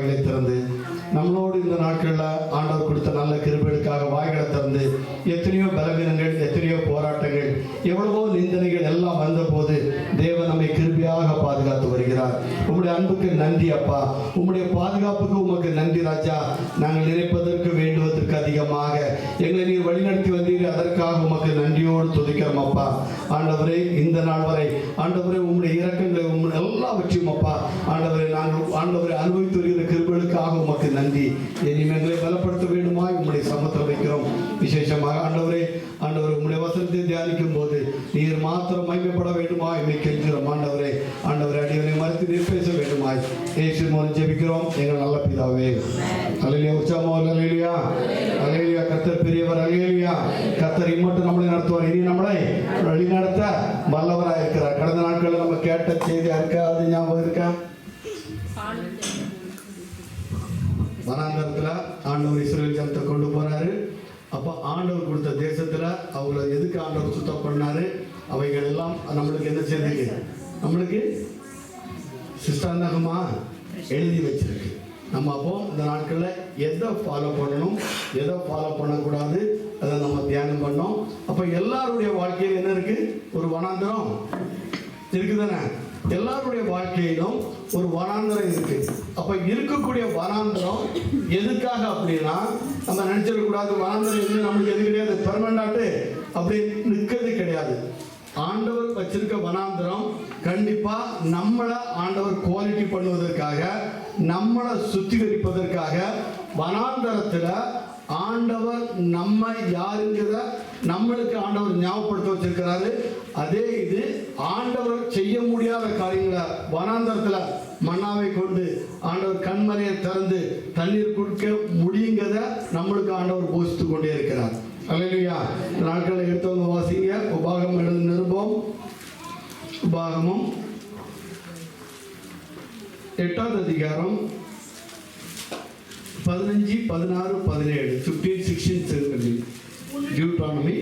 வாய்களை திறந்து நம்மளோடு இந்த நாட்களில் ஆண்டவர் கொடுத்த நல்ல கிருபைகளுக்காக வாய்களை திறந்து எத்தனையோ பலவீனங்கள், எத்தனையோ போராட்டங்கள், எவ்வளவோ நிந்தனைகள் எல்லாம் வந்த போது தேவன் நம்மை கிருபையாக பாதுகாத்து வருகிறார். உங்களுடைய அன்புக்கு நன்றி அப்பா, உங்களுடைய பாதுகாப்புக்கு உமக்கு நன்றி ராஜா. நாங்கள் நினைப்பதற்கு வேண்டுவதற்கு அதிகமாக எங்களை நீர் வழிநடத்தி வந்தீர்கள், அதற்காக உமக்கு நன்றியோடு துதிக்கிறோம் அப்பா. ஆண்டவரே, இந்த நாள் வரை ஆண்டவரே உங்களுடைய இரக்கங்களை எல்லாவற்றையும் அப்பா ஆண்டவரை நாங்கள் ஆண்டவரை அனுபவித்து வருகிற கிருபைகளுக்காக உமக்கு நன்றி. இனிமே எங்களை பலப்படுத்த வேண்டுமாய் உங்களுடைய சமத்தில் வைக்கிறோம். விசேஷமாக ஆண்டவரே உங்களுடைய வசனத்தை தியானிக்கும் போது நீர் மாத்திரம் மகிமைப்பட வேண்டுமாய் என்னை கெஞ்சுகிறோம். ஆண்டவரே அடியவனை மறுத்து நீர் பேச வேண்டுமாய் இயேசு மூலம் ஜெபிக்கிறோம் எங்கள் நல்ல பிதாவே. அல்லேலூயா. உற்சாகமாக அல்லேலூயா. அல்லேலூயா. கர்த்தர் பெரியவர். அல்லேலூயா. கர்த்தர் இம்மட்டும் நம்மளை நடத்துவார், இனி நம்மளை வழி நடத்த வல்லவராக இருக்கிறார். கடந்த நாட்களில் நம்ம கேட்ட செய்தி இருக்கா? அது ஞாபகம் இருக்கா? வனாந்தரத்தில் ஆண்டவர் இஸ்ரவேல் ஜனத்தை கொண்டு போறாரு. அப்போ ஆண்டவர் கொடுத்த தேசத்துல அவங்கள எதுக்கு ஆண்டவர் சுத்தம் பண்ணாரு? அவைகள் எல்லாம் நம்மளுக்கு என்ன செய்திருக்கு? நம்மளுக்கு சிஸ்டாந்தகமா எழுதி வச்சிருக்கு. நம்ம அப்போ இந்த நாட்களில் எதை ஃபாலோ பண்ணணும், எதை ஃபாலோ பண்ணக்கூடாது, அதை நம்ம தியானம் பண்ணோம். அப்போ எல்லாருடைய வாழ்க்கையில் என்ன இருக்கு? ஒரு வனாந்தரம் இருக்குதானே? எல்லாருடைய வாழ்க்கையிலும் ஒரு வனாந்தரம் இருக்கு. அப்ப இருக்கக்கூடிய வனாந்தரம் எதுக்காக அப்படின்னா, நம்ம நினைச்சிட கூடாது வனாந்தரம் எது நம்மளுக்கு எது கிடையாது, பெர்மனன்ட் அப்படி நிற்கிறது கிடையாது. ஆண்டவர் வச்சிருக்க வனாந்தரம் கண்டிப்பா நம்மளை ஆண்டவர் குவாலிட்டி பண்ணுவதற்காக, நம்மளை சுத்திகரிப்பதற்காக வனாந்தரத்துல ஆண்டவர் நம்ம யாருங்கிறத நம்மளுக்கு ஆண்டவர் ஞாபகப்படுத்த வச்சிருக்கிறாரு. அதே இது ஆண்டவர் செய்ய முடியாத காரியங்களை வனாந்தரத்துல மன்னாவை கொண்டு ஆண்டவர் கண்மலையை திறந்து தண்ணீர் குடிக்க முடியுங்கிறத நம்மளுக்கு ஆண்டவர் போதித்து கொண்டே இருக்கிறார். அல்லேலூயா. நாட்களை எடுத்தவங்க வாசிங்க. உபாகமம் எழுத நிருபம், உபாகமம் 8ஆம் அதிகாரம் 15, 16, 17, 15, 16, 17. டியூட்ரானமி.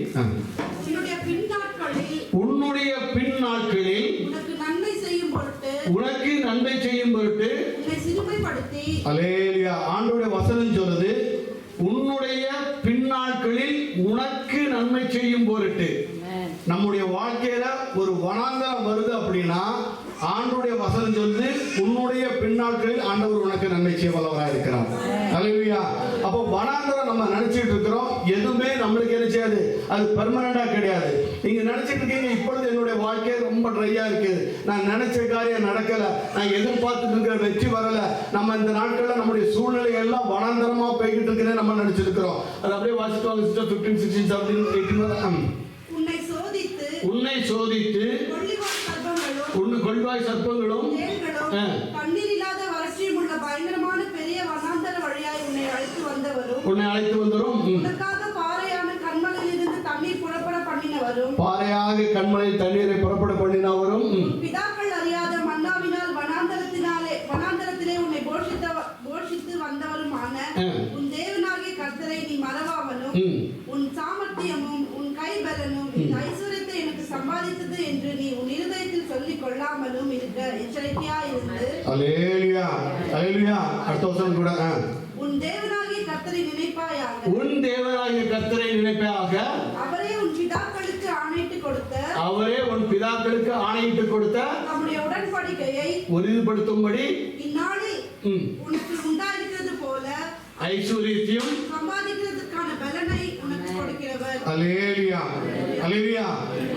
உன்னுடைய பின் நாட்களில் உனக்கு நன்மை செய்யும் பொருட்டு அல்லேலூயா. ஆண்டவருடைய வசனம் சொல்லுது, உன்னுடைய பின்னாட்களில் உனக்கு நன்மை செய்யும் பொருட்டு. நம்முடைய வாழ்க்கையில ஒரு வனாந்தரம் வருது அப்படின்னா ஆண்டவருடைய வசனம் சொல்லுது, உன்னுடைய பின்னாட்களில் ஆண்டவர் உனக்கு நன்மை செய்ய வல்லவராக இருக்கிறார். அல்லேலூயா. அப்போ வனாந்தரம் நம்ம நினைச்சிட்டு இருக்கிறோம், எதுவுமே நம்மளுக்கு என்ன செய்யாது, அது பெர்மனண்டா கிடையாது. நீங்க நினைச்சிட்டு இருக்கீங்க, இப்பொழுது என்னுடைய வாழ்க்கை ரொம்ப ட்ரையா இருக்குது, நான் நினைச்ச காரியம் நடக்கல, நான் எதிர்பார்த்துட்டு இருக்கிற வெற்றி வரல, நம்ம இந்த நாட்கள்ல நம்முடைய சூழ்நிலை எல்லாம் வனாந்தரமா போய்கிட்டு இருக்குன்னு நம்ம நினைச்சிட்டு இருக்கிறோம். அது அப்படியே வாசிட்டு வாங்க சிஸ்டர். 15, 16, 17, 18. உன்னை சோதித்து கொள்வாய் சர்ப்பங்களும் உன்னை அழைத்து வந்தவரும் பாறையாக கண்மலையில் தண்ணீரை புறப்பட பண்ணினவரும் பிதாக்கள் அறியாத மன்னாவினால் வனாந்தரத்திலே உன்னை போஷித்து வந்தவருமான உன் தேவனாகிய கர்த்தரை நீ மறவாமலும் உன் சாமர்த்தியமும் உன் கைபலனும் இந்த ஐஸ்வர்யத்தை எனக்கு சம்பாதித்தது என்று நீ உன் இருதயத்தில் சொல்லிக் கொள்ளாமலும் இருக்க எச்சரிக்கையா இருந்து. அல்லேலூயா. அல்லேலூயா. அடுத்த வசனம் கூட, உன் தேவனாகிய கர்த்தரை நினைப்பாயாக. உன் தேவனாகிய கர்த்தரை நினைப்பாயாக. அவரே உன் பிதாக்களுக்கு ஆணையிட்டு கொடுத்த. அவரே உன் பிதாக்களுக்கு ஆணையிட்டு கொடுத்த நம்முடைய உடன்படிக்கையை உறுதிப்படுத்தும்படி இந்நாளில் உனக்கு உண்டாயிருக்கிறது போல ஐஸ்வர்யத்தையும் சம்பாதிக்கிறதுக்கான பலனை உனக்கு கொடுக்கிறவர். அல்லேலூயா. அல்லேலூயா.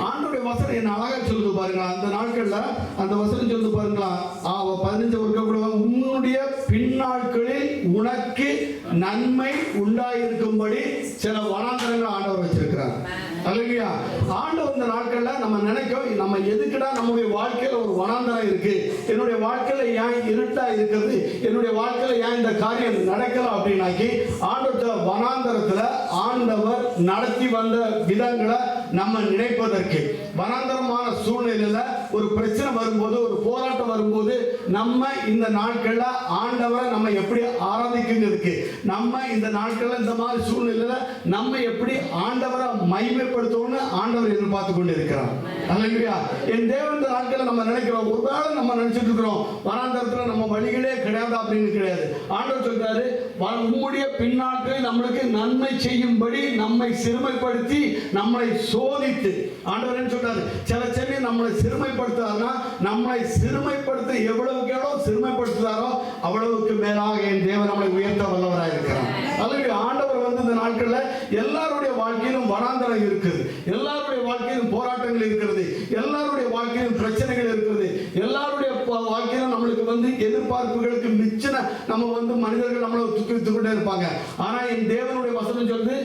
ஆண்டவருடைய வசனம் என்ன அழகா சொல்லுது பாருங்களா. அந்த நாட்கள்ல அந்த வசனம் சொல்லுது பாருங்களா. 15 வருஷம் கூட, உன்னுடைய பின்னாட்களில் உனக்கு நன்மை உண்டாயிருக்கும்படி சில வனாந்தரங்கள் ஆண்டவர் வச்சிருக்கிறார். அல்லேலூயா. ஆண்டவர் இந்த நாட்கள்ல நம்ம நினைக்கும், நம்ம எதுக்குடா நம்முடைய வாழ்க்கையில ஒரு வனாந்தரம் இருக்கு, என்னுடைய வாழ்க்கையில ஏன் இருட்டா இருக்கிறது, என்னுடைய வாழ்க்கையில ஏன் இந்த காரியம் நடக்கல அப்படின்னாக்கி ஆண்டவர் வனாந்தரத்துல ஆண்டவர் நடத்தி வந்த விதங்களை நம்ம நினைப்பதற்கு, வனாந்தரமான சூழ்நிலையில ஒரு பிரச்சனை வரும்போது, ஒரு போராட்டம் வரும்போது, நம்ம இந்த நாட்கள்ல ஆண்டவரை நம்ம எப்படி ஆராதிக்கிறதுக்கு, நம்ம இந்த நாட்கள்ல இந்த மாதிரி சூழ்நிலையில நம்ம எப்படி ஆண்டவரை மகிமைப்படுத்தணும்னு ஆண்டவர் எதிர்பார்த்து கொண்டு இருக்கிறார். அல்லேலூயா. என் தேவன் இந்த நாட்கள்ல நம்ம நினைக்கிறோம், ஒருவேளை நம்ம நினைச்சிட்டு இருக்கிறோம் வனாந்தரத்துல நம்ம வழிகளே கிடையாது அப்படின்னு கிடையாது. ஆண்டவர் சொல்றாரு, உம்முடைய பின்னாட்களில் நம்மளுக்கு நன்மை செய்யும்படி நம்மை சிறுமைப்படுத்தி நம்மளை சோதித்து, ஆண்டவர் என்ன சொல்றாரு, சில சமயம் நம்மளை சிறுமைப்படுத்துறாருன்னா, நம்மளை சிறுமைப்படுத்த எவ்வளவுக்கு எவ்வளவு சிறுமைப்படுத்துறாரோ அவ்வளவுக்கு மேலாக என் தேவன் நம்மளை உயர்த்த வல்லவராக இருக்கிறார். அல்லது ஆண்டவர் வந்து இந்த நாட்கள்ல எல்லாருடைய வாழ்க்கையிலும் வனாந்தரம் இருக்குது, எல்லாருடைய வாழ்க்கையிலும் போராட்டங்கள் இருக்கிறது, எல்லாருடைய வாழ்க்கையிலும் பிரச்சனைகள் இருக்கிறது, எல்லாருடைய வாழ்க்கையிலும் நம்மளுக்கு வந்து எதிர்பார்ப்புகளுக்கு மிச்சன நம்ம வந்து மனிதர்கள் நம்மளை துக்கித்துக் கொண்டே இருப்பாங்க. ஆனா என் தேவனுடைய வசனம் சொல்றது,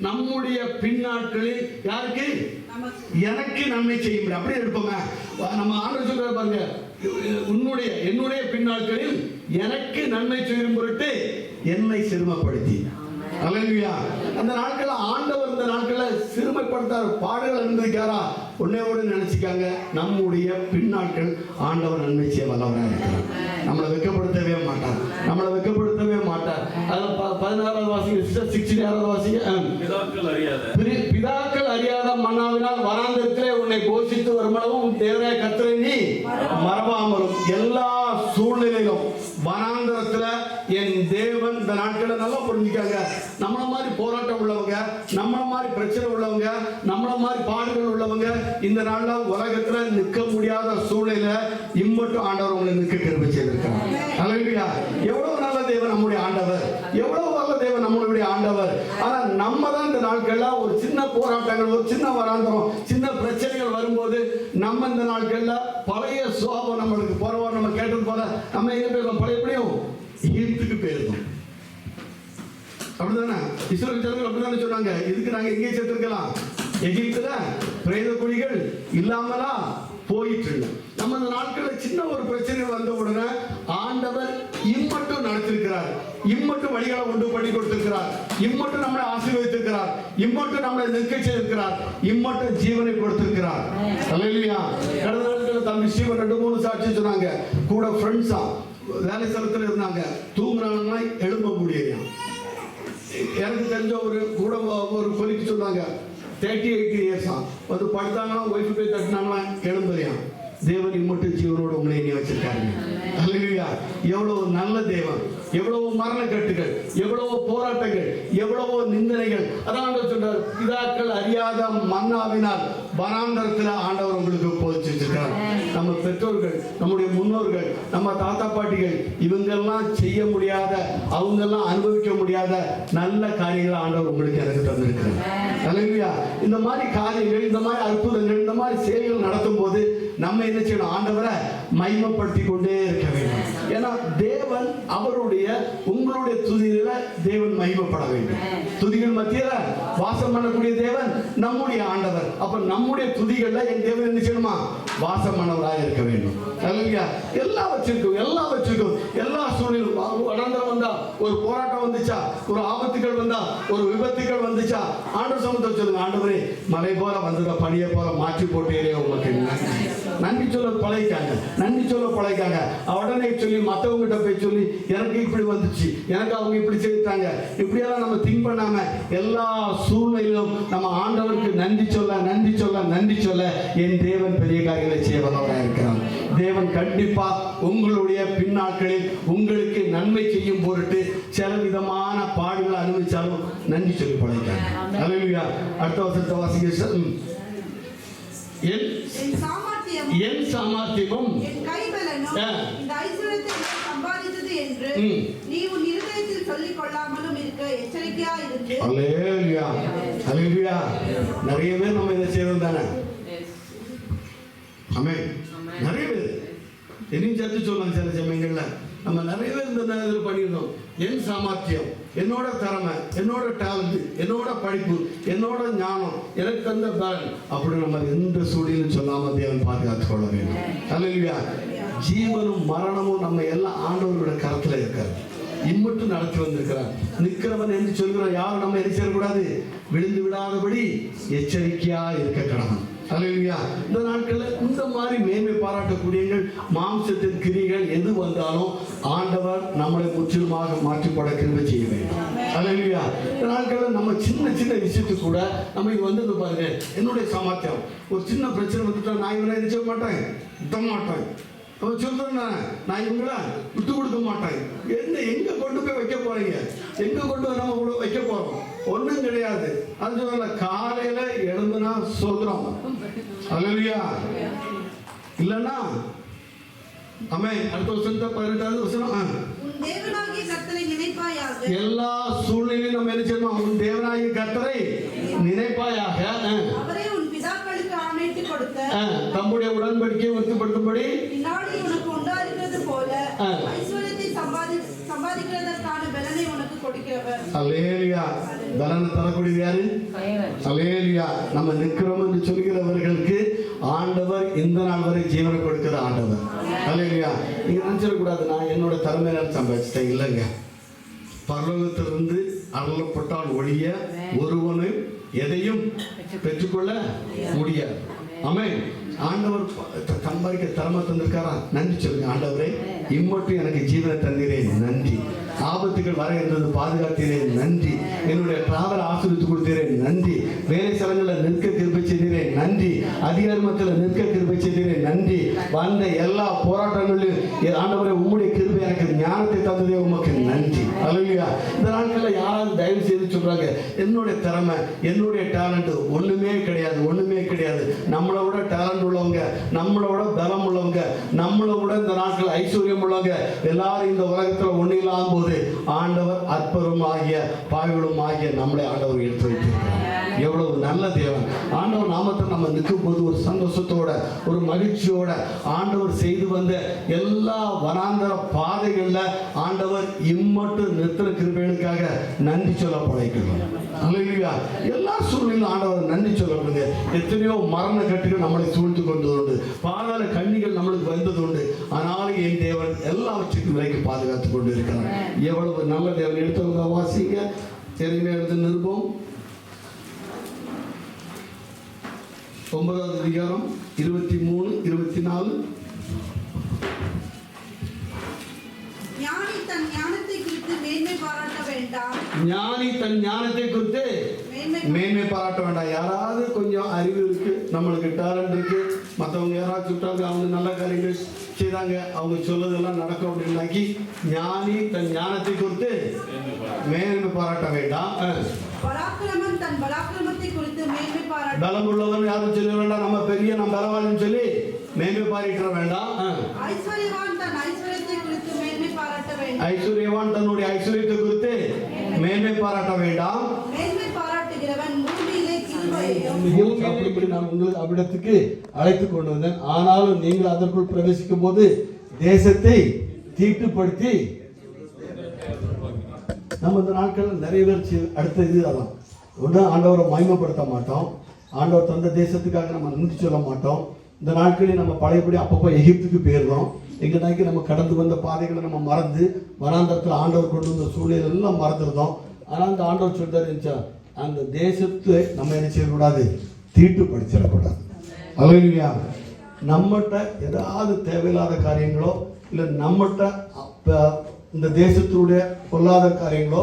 நம்முடைய பின்னாட்களில் யாருக்கு, எனக்கு நன்மை செய்யும். அப்படியே எடுப்போங்க. நம்ம ஆண்டவர் சொல்ற பாருங்க, என்னுடைய பின்னாட்களில் எனக்கு நன்மை செய்யும் பொருட்டு என்னை சிறுமைப்படுத்தி. அல்லேலூயா. அந்த நாட்கள்ல ஆண்டவர் இந்த நாட்கள்ல சிறுமைப்படுத்தார், பாடுகள் இருந்திருக்காரா, உன்னையோடு நினைச்சுக்காங்க, நம்முடைய பின்னாட்கள் ஆண்டவர் நன்மை செய்ய வல்லவராக இருக்கிறார். நம்மளை வெட்கப்படுத்தவே மாட்டார், நம்மளை வெட்கப்படுத்தவே மாட்டார். அதில் 16வது வாசிங்க, 16வது வாசிங்க. பிதாக்கள் அறியாத மன்னாவினால் வனாந்தரத்திலே உன்னை போஷித்து வருமளவும் தேவனே கர்த்தரை நீ மறவாமலும். எல்லா சூழ்நிலையிலும் வனாந்தரத்துல என் தேவன் இந்த நாட்களை நல்லா புரிஞ்சுக்காங்க. நம்மள மாதிரி போராட்டம் உள்ளவங்க, நம்மள மாதிரி பிரச்சனை உள்ளவங்க, நம்மள மாதிரி பாடுகள் உள்ளவங்க இந்த நாள்ல உலகத்துல நிற்க முடியாத சூழ்நிலை இம்மட்டும் ஆண்டவர் உங்களை நிற்க கிருபை செய்திருக்கிறார். அல்லேலூயா. எவ்வளவு நல்ல தேவன் நம்முடைய ஆண்டவர், எவ்வளவு நல்ல தேவன் நம்மளுடைய ஆண்டவர். ஆனா நம்ம தான் இந்த நாட்கள்ல ஒரு சின்ன போராட்டங்கள், ஒரு சின்ன வராந்தரம், சின்ன பிரச்சனைகள் வரும்போது நம்ம இந்த நாட்கள்ல பழைய சோபம் நம்மளுக்கு போறவா, நம்ம கேட்டது போல நம்ம எங்க போயிருக்கோம், பழையபடியும் எகிப்துக்கு போயிருக்கோம். அப்படிதானே இஸ்ரவேல் ஜனங்கள் அப்படிதானே சொன்னாங்க, இதுக்கு நாங்க எங்கே சேர்த்திருக்கலாம், எகிப்துல பிரேத குழிகள் இல்லாமலா போயிட்டு இருந்தோம். நம்ம இந்த நாட்கள்ல சின்ன ஒரு பிரச்சனை வந்த உடனே ஆண்டவர் இம்மட்டும் நடத்திருக்கிறார், இம்மட்டும் வழிகளை உண்டு பண்ணி கொடுத்திருக்கிறார், இம்மட்டும் நம்மளை ஆசீர்வதித்திருக்கிறார், இம்மட்டும் நம்மளை நிற்க செய்திருக்கிறார், இம்மட்டும் ஜீவனை கொடுத்திருக்கிறார். அல்லேலூயா. கடந்த நாட்கள் தம்பி ஸ்ரீவன் 2-3 சாட்சி சொன்னாங்க, கூட ஃப்ரெண்ட்ஸா வேலை ஸ்தலத்தில் இருந்தாங்க, தூங்குறாங்கன்னா எழும்ப முடியும். எனக்கு தெரிஞ்ச ஒரு கொலிக்கு சொன்னாங்க, 38 இயர்ஸா வந்து படுத்தாங்கன்னா ஒய்ஃபு போய் தட்டினாங்கன்னா எழும்பலையா. தேவன் இம்மட்டும் ஜீவனோட உங்களை எண்ணி வச்சிருக்காங்க. அல்லேலூயா. எவ்வளவு நல்ல தேவன், எவ்வளவு மரண கட்டுகள், எவ்வளவு போராட்டங்கள், எவ்வளவு நிந்தனைகள். அதான் சொல்றார், பிதாக்கள் அறியாத மன்னாவினால் வனாந்தரத்தில் ஆண்டவர் உங்களுக்கு போதிச்சு வச்சிருக்கிறார். நம்ம பெற்றோர்கள், நம்முடைய முன்னோர்கள், நம்ம தாத்தா பாட்டிகள் இவங்கெல்லாம் செய்ய முடியாத, அவங்கெல்லாம் அனுபவிக்க முடியாத நல்ல காரியங்களை ஆண்டவர் உங்களுக்கு எனக்கு தந்திருக்கிறார். அல்லேலூயா. இந்த மாதிரி காரியங்கள், இந்த மாதிரி அற்புதங்கள், இந்த மாதிரி செயல்கள் நடத்தும் போது நம்ம என்ன செய்யணும், ஆண்டவரை மகிமைப்படுத்தி கொண்டே இருக்க வேண்டும். ஏன்னா தேவன் அவருடைய உங்களுடைய துதியில தேவன் மகிமைப்பட வேண்டும். துதிகள் மத்தியில வாசம் பண்ணக்கூடிய தேவன் நம்முடைய ஆண்டவர். அப்ப நம்முடைய துதிகள்ல என் தேவன் என்ன செய்யணுமா, வாசம் பண்ணவராக இருக்க வேண்டும். அல்லேலூயா. எல்லாவற்றிற்கும் எல்லா சூழ்நிலும் வனாந்தரம் வந்தா, ஒரு போராட்டம் வந்துச்சா, ஒரு ஆபத்துகள் வந்தா, ஒரு விபத்துகள் வந்துச்சா, ஆண்டவர் சமூகத்தை சொல்லுங்க, ஆண்டவரே மலை போல வந்துட பனியை போல மாற்றி போட்டீரே உங்களுக்கு நன்றி சொல்ல பழகிக்காங்க, நன்றி சொல்ல பழகிக்காங்க. உடனே சொல்லி மற்றவங்ககிட்ட போய் சொல்லி எனக்கு இப்படி வந்துச்சு, எனக்கு அவங்க இப்படி செய்தாங்க, இப்படியெல்லாம் நம்ம திங்க் பண்ணாம எல்லா சூழ்நிலையிலும் நம்ம ஆண்டவருக்கு நன்றி சொல்ல என் தேவன் பெரிய காரியங்களை செய்ய வல்லவராக இருக்கிறார். தேவன் கண்டிப்பா உங்களுடைய பின்னாட்களில் உங்களுக்கு நன்மை செய்யும் பொருட்டு சில விதமான பாடுகளை அனுபவிச்சாலும் நன்றி சொல்லி பழகிக்காங்க. அல்லேலூயா. அடுத்த வசனத்தை வாசிங்க. என் சாமர்த்தியமும் என் கைபலனும் இந்த ஐஸ்வரியத்தை சம்பாதித்தது என்று நீ உன் இருதயத்தில் சொல்லிக் கொள்ளாமலும் இருக்க எச்சரிக்கையா இருக்கு. அல்லேலூயா. அல்லேலூயா. நிறைய பேர் நம்ம இதை செய்யறோம் தானே. ஆமென். நிறைய பேர் என்னையும் சேர்த்து சொல்லலாம். சில சமயங்கள்ல நம்ம நிறைய பேர் இந்த இதில் பண்ணியிருந்தோம். என் சாமர்த்தியம், என்னோட திறமை, என்னோட டேலண்ட், என்னோட படிப்பு, என்னோட ஞானம், எனக்கு தந்த பேலன், அப்படி நம்ம எந்த சூழ்நிலையும் சொல்லாம தேவன் பாதுகாத்துக் கொள்ள வேண்டும். அல்லேலூயா. ஜீவனும் மரணமும் நம்ம எல்லாம் ஆண்டவரோட கரத்துல இருக்காது. இம்மட்டும் நடத்தி வந்திருக்கிறார். நிற்கிறவன் என்று சொல்கிறோம். யாரும் நம்ம என்ன செய்யக்கூடாது? விழுந்து விடாதபடி எச்சரிக்கையா இருக்க கடவன். அல்லேலூயா. இந்த நாட்களில் இந்த மாதிரி மேன்மை பாராட்டக்கூடியங்கள் மாம்சத்தின் கிரிகள் எது வந்தாலும் ஆண்டவர் நம்மளை முற்றிலுமாக மாற்றிப்பட கிருபை செய்ய வேண்டும். அல்லேலூயா. இந்த நாட்களில் நம்ம சின்ன சின்ன விஷயத்துக்கு கூட நம்ம இது வந்து பாருங்க, என்னுடைய சாமர்த்தியம் ஒரு சின்ன பிரச்சனை வந்துட்டா நான் இவனை நினைச்ச மாட்டேன், விட மாட்டேன். அவன் சொல்றேன், நான் இவங்கள விட்டு கொடுக்க மாட்டேன். எங்க கொண்டு போய் வைக்க போறீங்க? எங்க கொண்டு போய் நம்ம வைக்க போறோம்? ஒண்ணும் கிடையாது. அது சொல்ல காலையில எழுந்துனா சொல்றோம். அல்லேலூயா. இல்லன்னா ஆமென். அடுத்த வசனம் 18வது வசனம். எல்லா சூழ்நிலையும் நம்ம என்ன செய்யணும்? உன் தேவனாகிய கர்த்தரை நினைப்பாயாக. தம்முடைய உடன்படிக்கையை உறுதிப்படுத்தும்படி அல்லேலூயா. பலனை தரக்கூடியது யாரு? அல்லேலூயா. நம்ம நிற்கிறோம் என்று சொல்கிறவர்களுக்கு ஆண்டவர் இந்த நாள் வரை ஜீவனை கொடுக்கிற ஆண்டவர். அல்லேலூயா. நீங்க நினைச்சிடக்கூடாது நான் என்னோட தலைமையில சம்பாதிச்சிட்டேன். இல்லைங்க. பரலோகத்திலிருந்து அருளப்பட்டால் ஒழிய ஒருவனும் எதையும் பெற்றுக்கொள்ள முடியாது. ஆமென். ஆண்டவர் சம்பாதிக்க திறமை தந்திருக்காரா? நன்றி சொல்லுங்க. ஆண்டவரே, இம்மட்டும் எனக்கு ஜீவனை தந்தீரேன், நன்றி. ஆபத்துகள் வர இருந்தது பாதுகாத்தீரேன், நன்றி. என்னுடைய டிராவல் ஆசிரியத்து கொடுத்தீரேன், நன்றி. வேலை ஸ்தலங்களில் நிற்க கிருபை செய்தீரேன், நன்றி. அதிகாரத்தில் நிற்க கிருபை செய்தீரேன், நன்றி. வந்த எல்லா போராட்டங்களிலும் ஆண்டவரே உம்முடைய கிருபை எனக்கு ஞானத்தை தந்ததே உமக்கு நன்றி. அல்லேலூயா. இந்த நாட்களில் யாராவது தயவு செய்து சொல்றாங்க, என்னுடைய திறமை என்னுடைய டேலண்ட் ஒண்ணுமே கிடையாது, ஒண்ணுமே கிடையாது. நம்மளோட டேலண்ட் உள்ளவங்க, நம்மளோட பலம் உள்ளவங்க, நம்மளோட இந்த நாட்கள் ஐஸ்வர்யம் உள்ளவங்க எல்லாரும் இந்த உலகத்துல ஒண்ணு இல்லாம போது ஆண்டவர் அற்பரும் ஆகிய பாவிகளும் ஆகிய நம்மளை ஆண்டவர் எடுத்து வைத்திருக்கிறார். எவ்வளவு நல்ல தேவன். ஆண்டவர் நாமத்தை நம்ம நிற்கும் போது ஒரு சந்தோஷத்தோட ஒரு மகிழ்ச்சியோட ஆண்டவர் செய்து வந்த எல்லா வனாந்தர பாதைகள்ல ஆண்டவர் இம்மட்டும் நிறுத்தின கிருபைகளுக்காக நன்றி சொல்ல படைக்கிறோம். அல்லேலூயா. எல்லா சூழ்நிலையும் ஆண்டவர் நன்றி சொல்லப்படுங்க. எத்தனையோ மரண கட்டுகள் நம்மளை சூழ்ந்து கொண்டு உண்டு, பாதாள கண்ணிகள் நம்மளுக்கு வந்தது உண்டு. ஆனாலும் என் தேவன் எல்லாவற்றுக்கும் விலைக்கு பாதுகாத்துக் கொண்டு இருக்கிறார். எவ்வளவு நல்ல தேவன். எடுத்தவங்க வாசிங்க. எரேமியா எழுதின நிருபம் 9வது அதிகாரம் 23, 24. ஞானி தன் ஞானத்தை குறித்து மேன்மை பாராட்ட வேண்டாம். ஞானி தன் ஞானத்தை குறித்து மேன்மை பாராட்ட வேண்டாம். யாராவது கொஞ்சம் அறிவு இருக்கு, நம்மளுக்கு டேலண்ட் இருக்கு, மற்றவங்க யாராவது சுட்டாங்க, அவங்க நல்ல காரியங்கள் செய்தாங்க, அவங்க சொல்லதெல்லாம் நடக்கும் அப்படின்னாக்கி ஞானி தன் ஞானத்தை குறித்து மேன்மை பாராட்ட வேண்டாம். பராக்கிரமன் தன் பராக்கிரமத்தை குறித்து மேன்மை பாராட்ட. பலம் உள்ளவன் யாரும் சொல்ல வேண்டாம், நம்ம பெரிய நம்ம பலவான்னு சொல்லி மேன்மை பாராட்ட வேண்டாம். ஐஸ்வர்யவான் தன் ஐஸ்வர்யத்தை குறித்து மேன்மை பாராட்ட வேண்டாம். ஐஸ்வர்யவான் தன்னுடைய ஐஸ்வர்யத்தை குறித்து மேன்மை பாராட்ட வேண்டாம். மேன்மை பாராட்டுகிறவன் பூமியிலே கிருபையையும். அப்படி நான் உங்களுக்கு அவ்விடத்துக்கு அழைத்து கொண்டு வந்தேன். ஆனாலும் நீங்கள் அதற்குள் பிரவேசிக்கும் போது தேசத்தை தீட்டுப்படுத்தி நம்ம இந்த நாட்கள் நிறைய பேர் அடுத்த இது அதான் ஒன்று, ஆண்டவரை மகிமைப்படுத்த மாட்டோம். ஆண்டவர் தந்த தேசத்துக்காக நம்ம நன்றி சொல்ல மாட்டோம். இந்த நாட்களில் நம்ம பழையபடி அப்பப்போ எகிப்துக்கு போயிடுறோம். எங்கனாக்கி நம்ம கடந்து வந்த பாதைகளை நம்ம மறந்து வனாந்தரத்தில் ஆண்டவர் கொண்டு வந்த சூழ்நிலை எல்லாம் மறந்துருந்தோம். ஆனால் அந்த ஆண்டவர் சொல்லிட்டாரு, அந்த தேசத்தை நம்ம என்ன செய்யக்கூடாது? தீட்டுப்படுத்திடக்கூடாது. அல்லேலூயா. நம்மகிட்ட ஏதாவது தேவையில்லாத காரியங்களோ இல்லை நம்மகிட்ட இந்த தேசத்துடைய பொல்லாத காரியங்களோ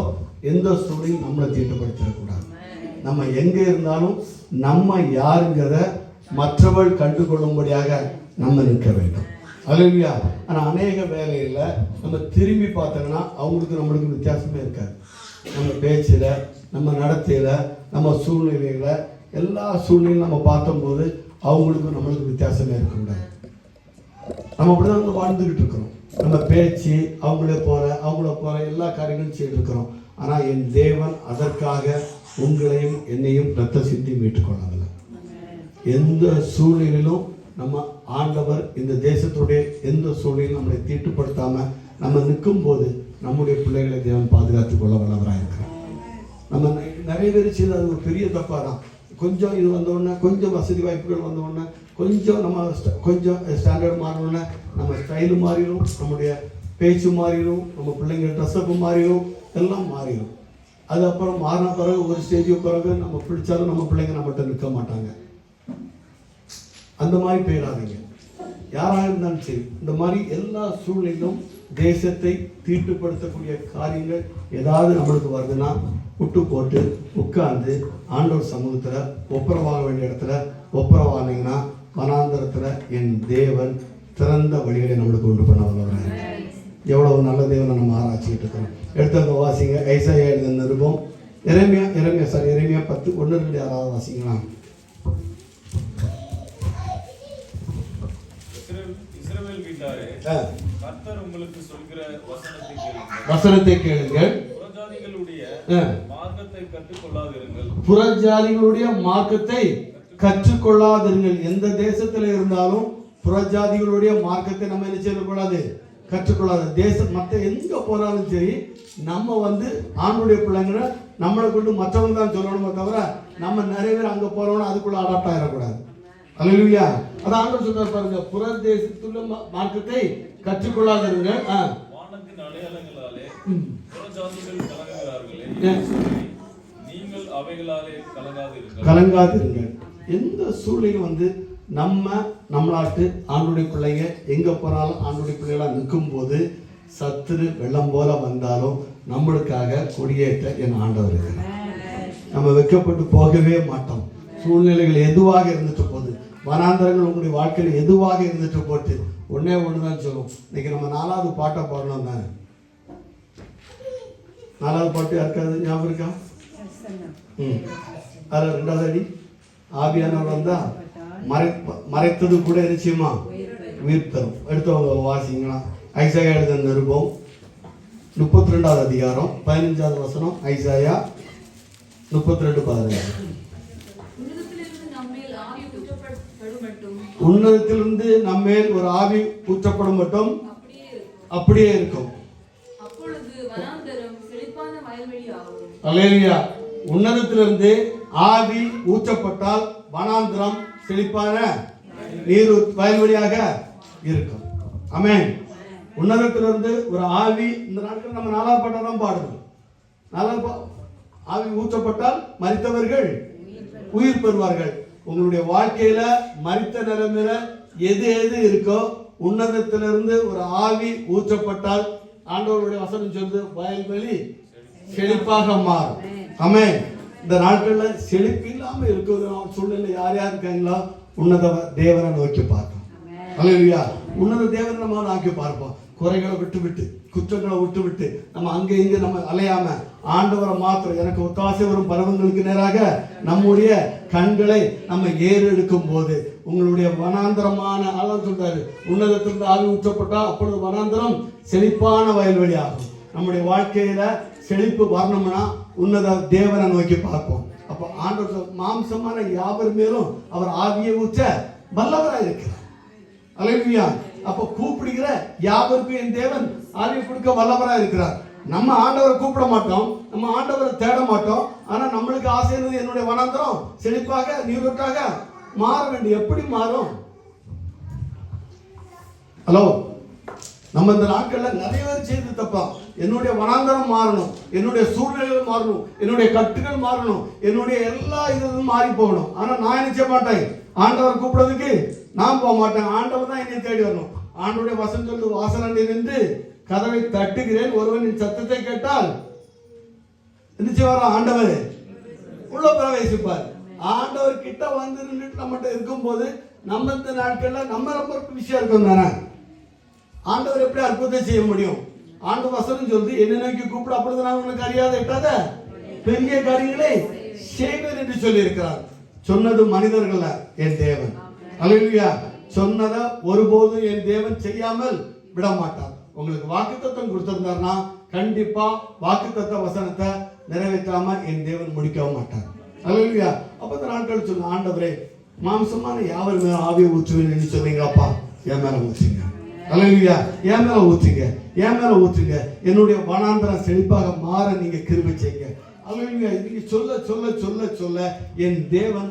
எந்த சூழ்நிலையும் நம்மளை தீட்டுப்படுத்திடக்கூடாது. நம்ம எங்கே இருந்தாலும் நம்ம யாருங்கிறத மற்றவள் கண்டுகொள்ளும்படியாக நம்ம நிற்க வேண்டும். அல்லேலூயா. ஆனால் அநேக வேலையில் நம்ம திரும்பி பார்த்தோம்னா அவங்களுக்கு நம்மளுக்கு வித்தியாசமே இருக்காது. நம்ம பேச்சில், நம்ம நடத்தையில், நம்ம சூழ்நிலையில், எல்லா சூழ்நிலையும் நம்ம பார்த்தம்போது அவங்களுக்கும் நம்மளுக்கு வித்தியாசமே இருக்கக்கூடாது. நம்ம அப்படிதான் வந்து வாழ்ந்துக்கிட்டு இருக்கிறோம். நம்ம பேச்சு அவங்கள போல எல்லா காரியங்களும் செய்து இருக்கிறோம். ஆனால் என் தேவன் அதற்காக உங்களையும் என்னையும் ரத்த சிந்தி மீட்டுக்கொள்ளவில்லை. எந்த சூழ்நிலையிலும் நம்ம ஆண்டவர் இந்த தேசத்துடைய எந்த சூழ்நிலையும் நம்மளை தீட்டுப்படுத்தாமல் நம்ம நிற்கும் போது நம்முடைய பிள்ளைகளை தேவன் பாதுகாத்துக் கொள்ள வல்லவராக இருக்கிறார். நம்ம நிறைய பேர் செய்து அது ஒரு பெரிய தப்பாக தான். கொஞ்சம் இது வந்தோடனே, கொஞ்சம் வசதி வாய்ப்புகள் வந்தோடனே, கொஞ்சம் நம்ம கொஞ்சம் ஸ்டாண்டர்ட் மாறினோடனே நம்ம ஸ்டைலு மாறிடும், நம்முடைய பேச்சு மாறிடும், நம்ம பிள்ளைங்க ட்ரெஸ்அப்பு மாறிடும், எல்லாம் மாறிடும். அது அப்புறம் மாறின பிறகு ஒரு ஸ்டேஜுக்கு பிறகு நம்ம பிடிச்சாலும் நம்ம பிள்ளைங்க நம்மகிட்ட நிற்க மாட்டாங்க. அந்த மாதிரி போயிடாதீங்க. யாராக இருந்தாலும் சரி, இந்த மாதிரி எல்லா சூழ்நிலையிலும் தேசத்தை தீட்டுப்படுத்தக்கூடிய காரியங்கள் ஏதாவது நம்மளுக்கு வருதுன்னா விட்டு போட்டு உட்கார்ந்து ஆண்டவர் சமூகத்தில் ஒப்புரவாக வேண்டிய இடத்துல ஒப்புரவானீங்கன்னா வனாந்தரத்தில் என் தேவன் திறந்த வழிகளை நம்மளுக்கு உண்டு பண்ண வல்லவராக. எவ்வளவு நல்ல தேவனை நம்ம ஆராய்ச்சிக்கிட்டு இருக்கிறோம். எடுத்தவங்க வாசிங்க. ஐசாயா எழுதின நிருபம், எரேமியா 10:1-2 யாராவது வாசிங்களா? இஸ்ரவேல் வீட்டாரே, கர்த்தர் உங்களுக்கு சொல்கிற வசனத்தை கேளுங்கள். புறஜாதிகளுடைய மார்க்கத்தை கற்றுக்கொள்ளாதிருங்கள். எந்த தேசத்துல இருந்தாலும் புறஜாதிகளுடைய மார்க்கத்தை நம்ம என்ன செய்யக்கூடாது? கற்றுக்கொள்ளாத தேசம் மற்ற எங்க போனாலும் சரி, நம்ம ஆண்டுடைய பிள்ளைங்கிற நம்மளை கொண்டு மற்றவங்க தான் சொல்லணுமே தவிர நம்ம நிறைய பேர் அங்க போறோம்னு அதுக்குள்ள அடாப்ட் ஆயிடக்கூடாது. அல்லேலூயா. அதான் ஆண்டவர் சொல்றார் பாருங்க, புற தேசத்துள்ள மார்க்கத்தை கற்றுக்கொள்ளாதிருங்க. வானத்தின் அடையாளங்களாலே புறஜாதிகள் கலங்குகிறார்களே, நீங்கள் அவைகளாலே கலங்காதிருங்கள். எந்த சூழ்நிலையும் நம்மளாட்டு ஆண்டுடைய பிள்ளைங்க எங்க போனாலும் ஆண்டுடைய பிள்ளைகளா நிற்கும் போது சத்துரு வெள்ளம் போல வந்தாலும் நம்மளுக்காக கொடியேற்ற என் ஆண்டவர் இருக்கிறார். நம்ம வெட்கப்பட்டு போகவே மாட்டோம். சூழ்நிலைகள் எதுவாக இருந்துட்டு போகுது, வனாந்தரங்கள் உங்களுடைய வாழ்க்கையில் எதுவாக இருந்துட்டு போட்டு ஒன்னே ஒண்ணுதான் சொல்லுவோம். இன்னைக்கு நம்ம 4வது பாட்டை பாடணும் தானே. 4வது பாட்டு யாருக்காது ஞாபகம் இருக்கா? அதில் 2வது அடி ஆவியானவர் வந்தா மறைத்தது கூட நிச்சயமா உயிர் தரும். எடுத்தவங்க வாசிங்களா? ஐசாயா எழுதின நிருபம் 32வது அதிகாரம் 15வது வசனம். ஐசாயா 32:15. உன்னதத்திலிருந்து நம்மேல் ஒரு ஆவி ஊற்றப்படும் மட்டும் அப்படியே இருக்கும். அல்லேலூயா. உன்னதத்திலிருந்து ஆவி ஊற்றப்பட்டால் வனாந்திரம் செழிப்பான நீர் வயல்வெளியாக இருக்கும். ஆமென். உன்னதத்திலிருந்து ஒரு ஆவி, இந்த நாட்கள் நம்ம 4வது பாட்டை தான் பாடணும். 4வது ஆவி ஊற்றப்பட்டால் மரித்தவர்கள் உயிர் பெறுவார்கள். உங்களுடைய வாழ்க்கையில மரித்த நிலைமையில எது எது இருக்கோ, உன்னதத்திலிருந்து ஒரு ஆவி ஊற்றப்பட்டால் ஆண்டவருடைய வசனம் சொல்லுது, வயல்வெளி செழிப்பாக மாறும். ஆமென். இந்த நாட்கள்ல செழிப்பு இல்லாம இருக்கிற சூழ்நிலை யார் யார் இருக்காங்களோ உன்னத தேவனை நோக்கி பார்ப்போம். அல்லேலூயா. உன்னத தேவனை நம்ம நோக்கி பார்ப்போம். குறைகளை விட்டு விட்டு, குற்றங்களை விட்டு விட்டு, நம்ம அங்க இங்க நம்ம அலையாம ஆண்டவரை மாத்திரம் எனக்கு ஒத்தாசை வரும் பருவங்களுக்கு நேராக நம்முடைய கண்களை நம்ம ஏறெடுக்கும் போது உங்களுடைய வனாந்தரமான அதான் சொல்றாரு, உன்னதத்திலிருந்து ஆவி ஊற்றப்பட்டா அப்பொழுது வனாந்தரம் செழிப்பான வயல்வெளி ஆகும். நம்முடைய வாழ்க்கையில செழிப்பு வரணும்னா உன்னத தேவனை நோக்கி பார்ப்போம். அப்போ ஆண்டவர் மாம்சமான யாவர் மேலும் அவர் ஆவியை ஊற்ற வல்லவராக இருக்கிறார். அல்லேலூயா. அப்ப கூப்பிடுகிற யாவருக்கும் என் தேவன் ஆவியை கொடுக்க வல்லவராக இருக்கிறார். நம்ம ஆண்டவரை கூப்பிட மாட்டோம், நம்ம ஆண்டவரை தேட மாட்டோம். ஆனா நம்மளுக்கு ஆசை இருந்தது என்னுடைய வனாந்தரம் செழிப்பாக நீரோட்டாக மாற வேண்டும். எப்படி மாறும்? ஹலோ, நம்ம இந்த நாட்கள்ல நிறைய பேர் செய்து தப்பா. என்னுடைய வனாந்தரம் மாறணும், என்னுடைய சூழ்நிலைகள் மாறணும், என்னுடைய கட்டுகள் மாறணும், என்னுடைய எல்லா இதுவும் மாறி போகணும். ஆனா நான் என்ன செய்ய மாட்டேன், ஆண்டவர் கூப்பிடுறதுக்கு நான் போக மாட்டேன். ஆண்டவர் தான் என்னை தேடி வரணும். ஆண்டவருடைய வசனம் சொல்லி வாசலண்டை நின்று கதவை தட்டுகிறேன், ஒருவனின் சத்தத்தை கேட்டால் என்ன செய்வாரா? ஆண்டவர் உள்ள பிரவேசிப்பார். ஆண்டவர் கிட்ட வந்து நின்றுட்டு நம்மகிட்ட இருக்கும் போது நம்ம இந்த நாட்கள்ல நம்ம ரொம்ப விஷயம் இருக்கும் தானே. ஆண்டவர் எப்படி அற்புதத்தை செய்ய முடியும்? ஆண்டு வசனம் சொல்லுது, என்ன நோக்கி கூப்பிட அப்பொழுது நான் உங்களுக்கு அறியாத எட்டாத பெரிய காரியங்களை செய்வேன் என்று சொல்லி இருக்கிறார். சொன்னது மனிதர்கள என் தேவன். அல்லேலூயா. சொன்னதை ஒருபோதும் என் தேவன் செய்யாமல் விட மாட்டார். உங்களுக்கு வாக்குத்தத்தம் கொடுத்திருந்தார்னா கண்டிப்பா வாக்குத்தத்த வசனத்தை நிறைவேற்றாம என் தேவன் முடிக்கவும் மாட்டார். அல்லேலூயா. அப்ப இந்த நாட்கள் சொன்ன ஆண்டவரே, மாம்சமான யாவர் மேல ஆவியை ஊற்றுவேன் சொன்னீங்களாப்பா, என் மேல ஊற்றுங்க. அல்லேலூயா. என் மேல ஊற்றுங்க, என் மேல ஊற்றுங்க. என்னுடைய வனாந்தரம் செழிப்பாக மாற நீங்க கிருபை செய்யுங்க. அல்லேலூயா. நீங்க சொல்ல சொல்ல சொல்ல சொல்ல என் தேவன்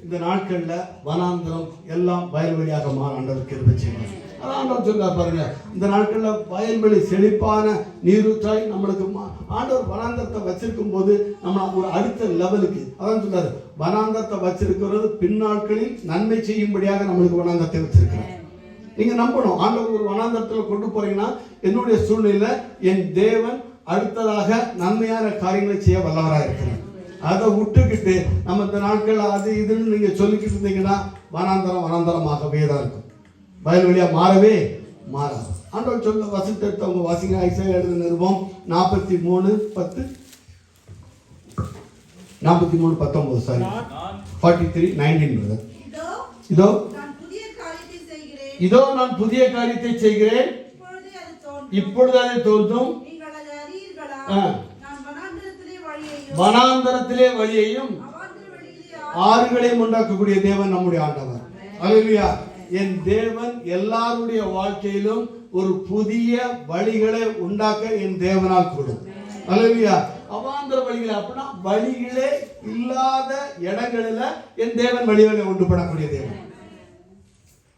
இந்த நாட்கள்ல வனாந்தரம் எல்லாம் வயல்வெளியாக மாற ஆண்டவர் கிருபை செய்வார். அதான் ஆண்டவர் சொல்றார் பாருங்க, இந்த நாட்கள்ல வயல்வெளி செழிப்பான நீரூற்றாய் நம்மளுக்கு ஆண்டவர் வனாந்தரத்தை வச்சிருக்கும் போது நம்ம ஒரு அடுத்த லெவலுக்கு, அதான் சொல்றாரு வனாந்தரத்தை வச்சிருக்கிறது பின்னாட்களில் நன்மை செய்யும்படியாக நம்மளுக்கு வனாந்தரத்தை வச்சிருக்கிறார். நீங்க நம்பணும், ஆண்டவர் ஒரு வனாந்தரத்துல கொண்டு போறீங்கன்னா என்னுடைய சூழ்நிலை என் தேவன் அடுத்ததாக நன்மையான காரியங்களை செய்ய வல்லவராக இருக்கிறார். அதை விட்டுக்கிட்டு நம்ம இந்த நாட்கள் அது இதுன்னு நீங்க சொல்லிக்கிட்டு இருந்தீங்கன்னா வனாந்தரமாகவே தான் இருக்கும், வயல்வெளியா மாறவே மாறாது. ஆண்டவர் சொல்ல வசனத்தை எடுத்தவங்க வாசிங்க. ஐசாயா எழுதின நிருபம் 43:10 43:19 சாரி 43:19. இதோ இதோ நான் புதிய காரியத்தை செய்கிறேன், இப்பொழுது அது தோன்றும், வனாந்தரத்திலே வழியையும் ஆறுகளையும் உண்டாக்கக்கூடிய தேவன் நம்முடைய ஆண்டவர். அல்லேலூயா. என் தேவன் எல்லாருடைய வாழ்க்கையிலும் ஒரு புதிய வழிகளை உண்டாக்க என் தேவனால் கூடும். அல்லேலூயா. அவாந்தர வழிகளை அப்படின்னா வழிகளே இல்லாத இடங்களில என் தேவன் வழிகளை உண்டு பண்ணக்கூடிய தேவன்.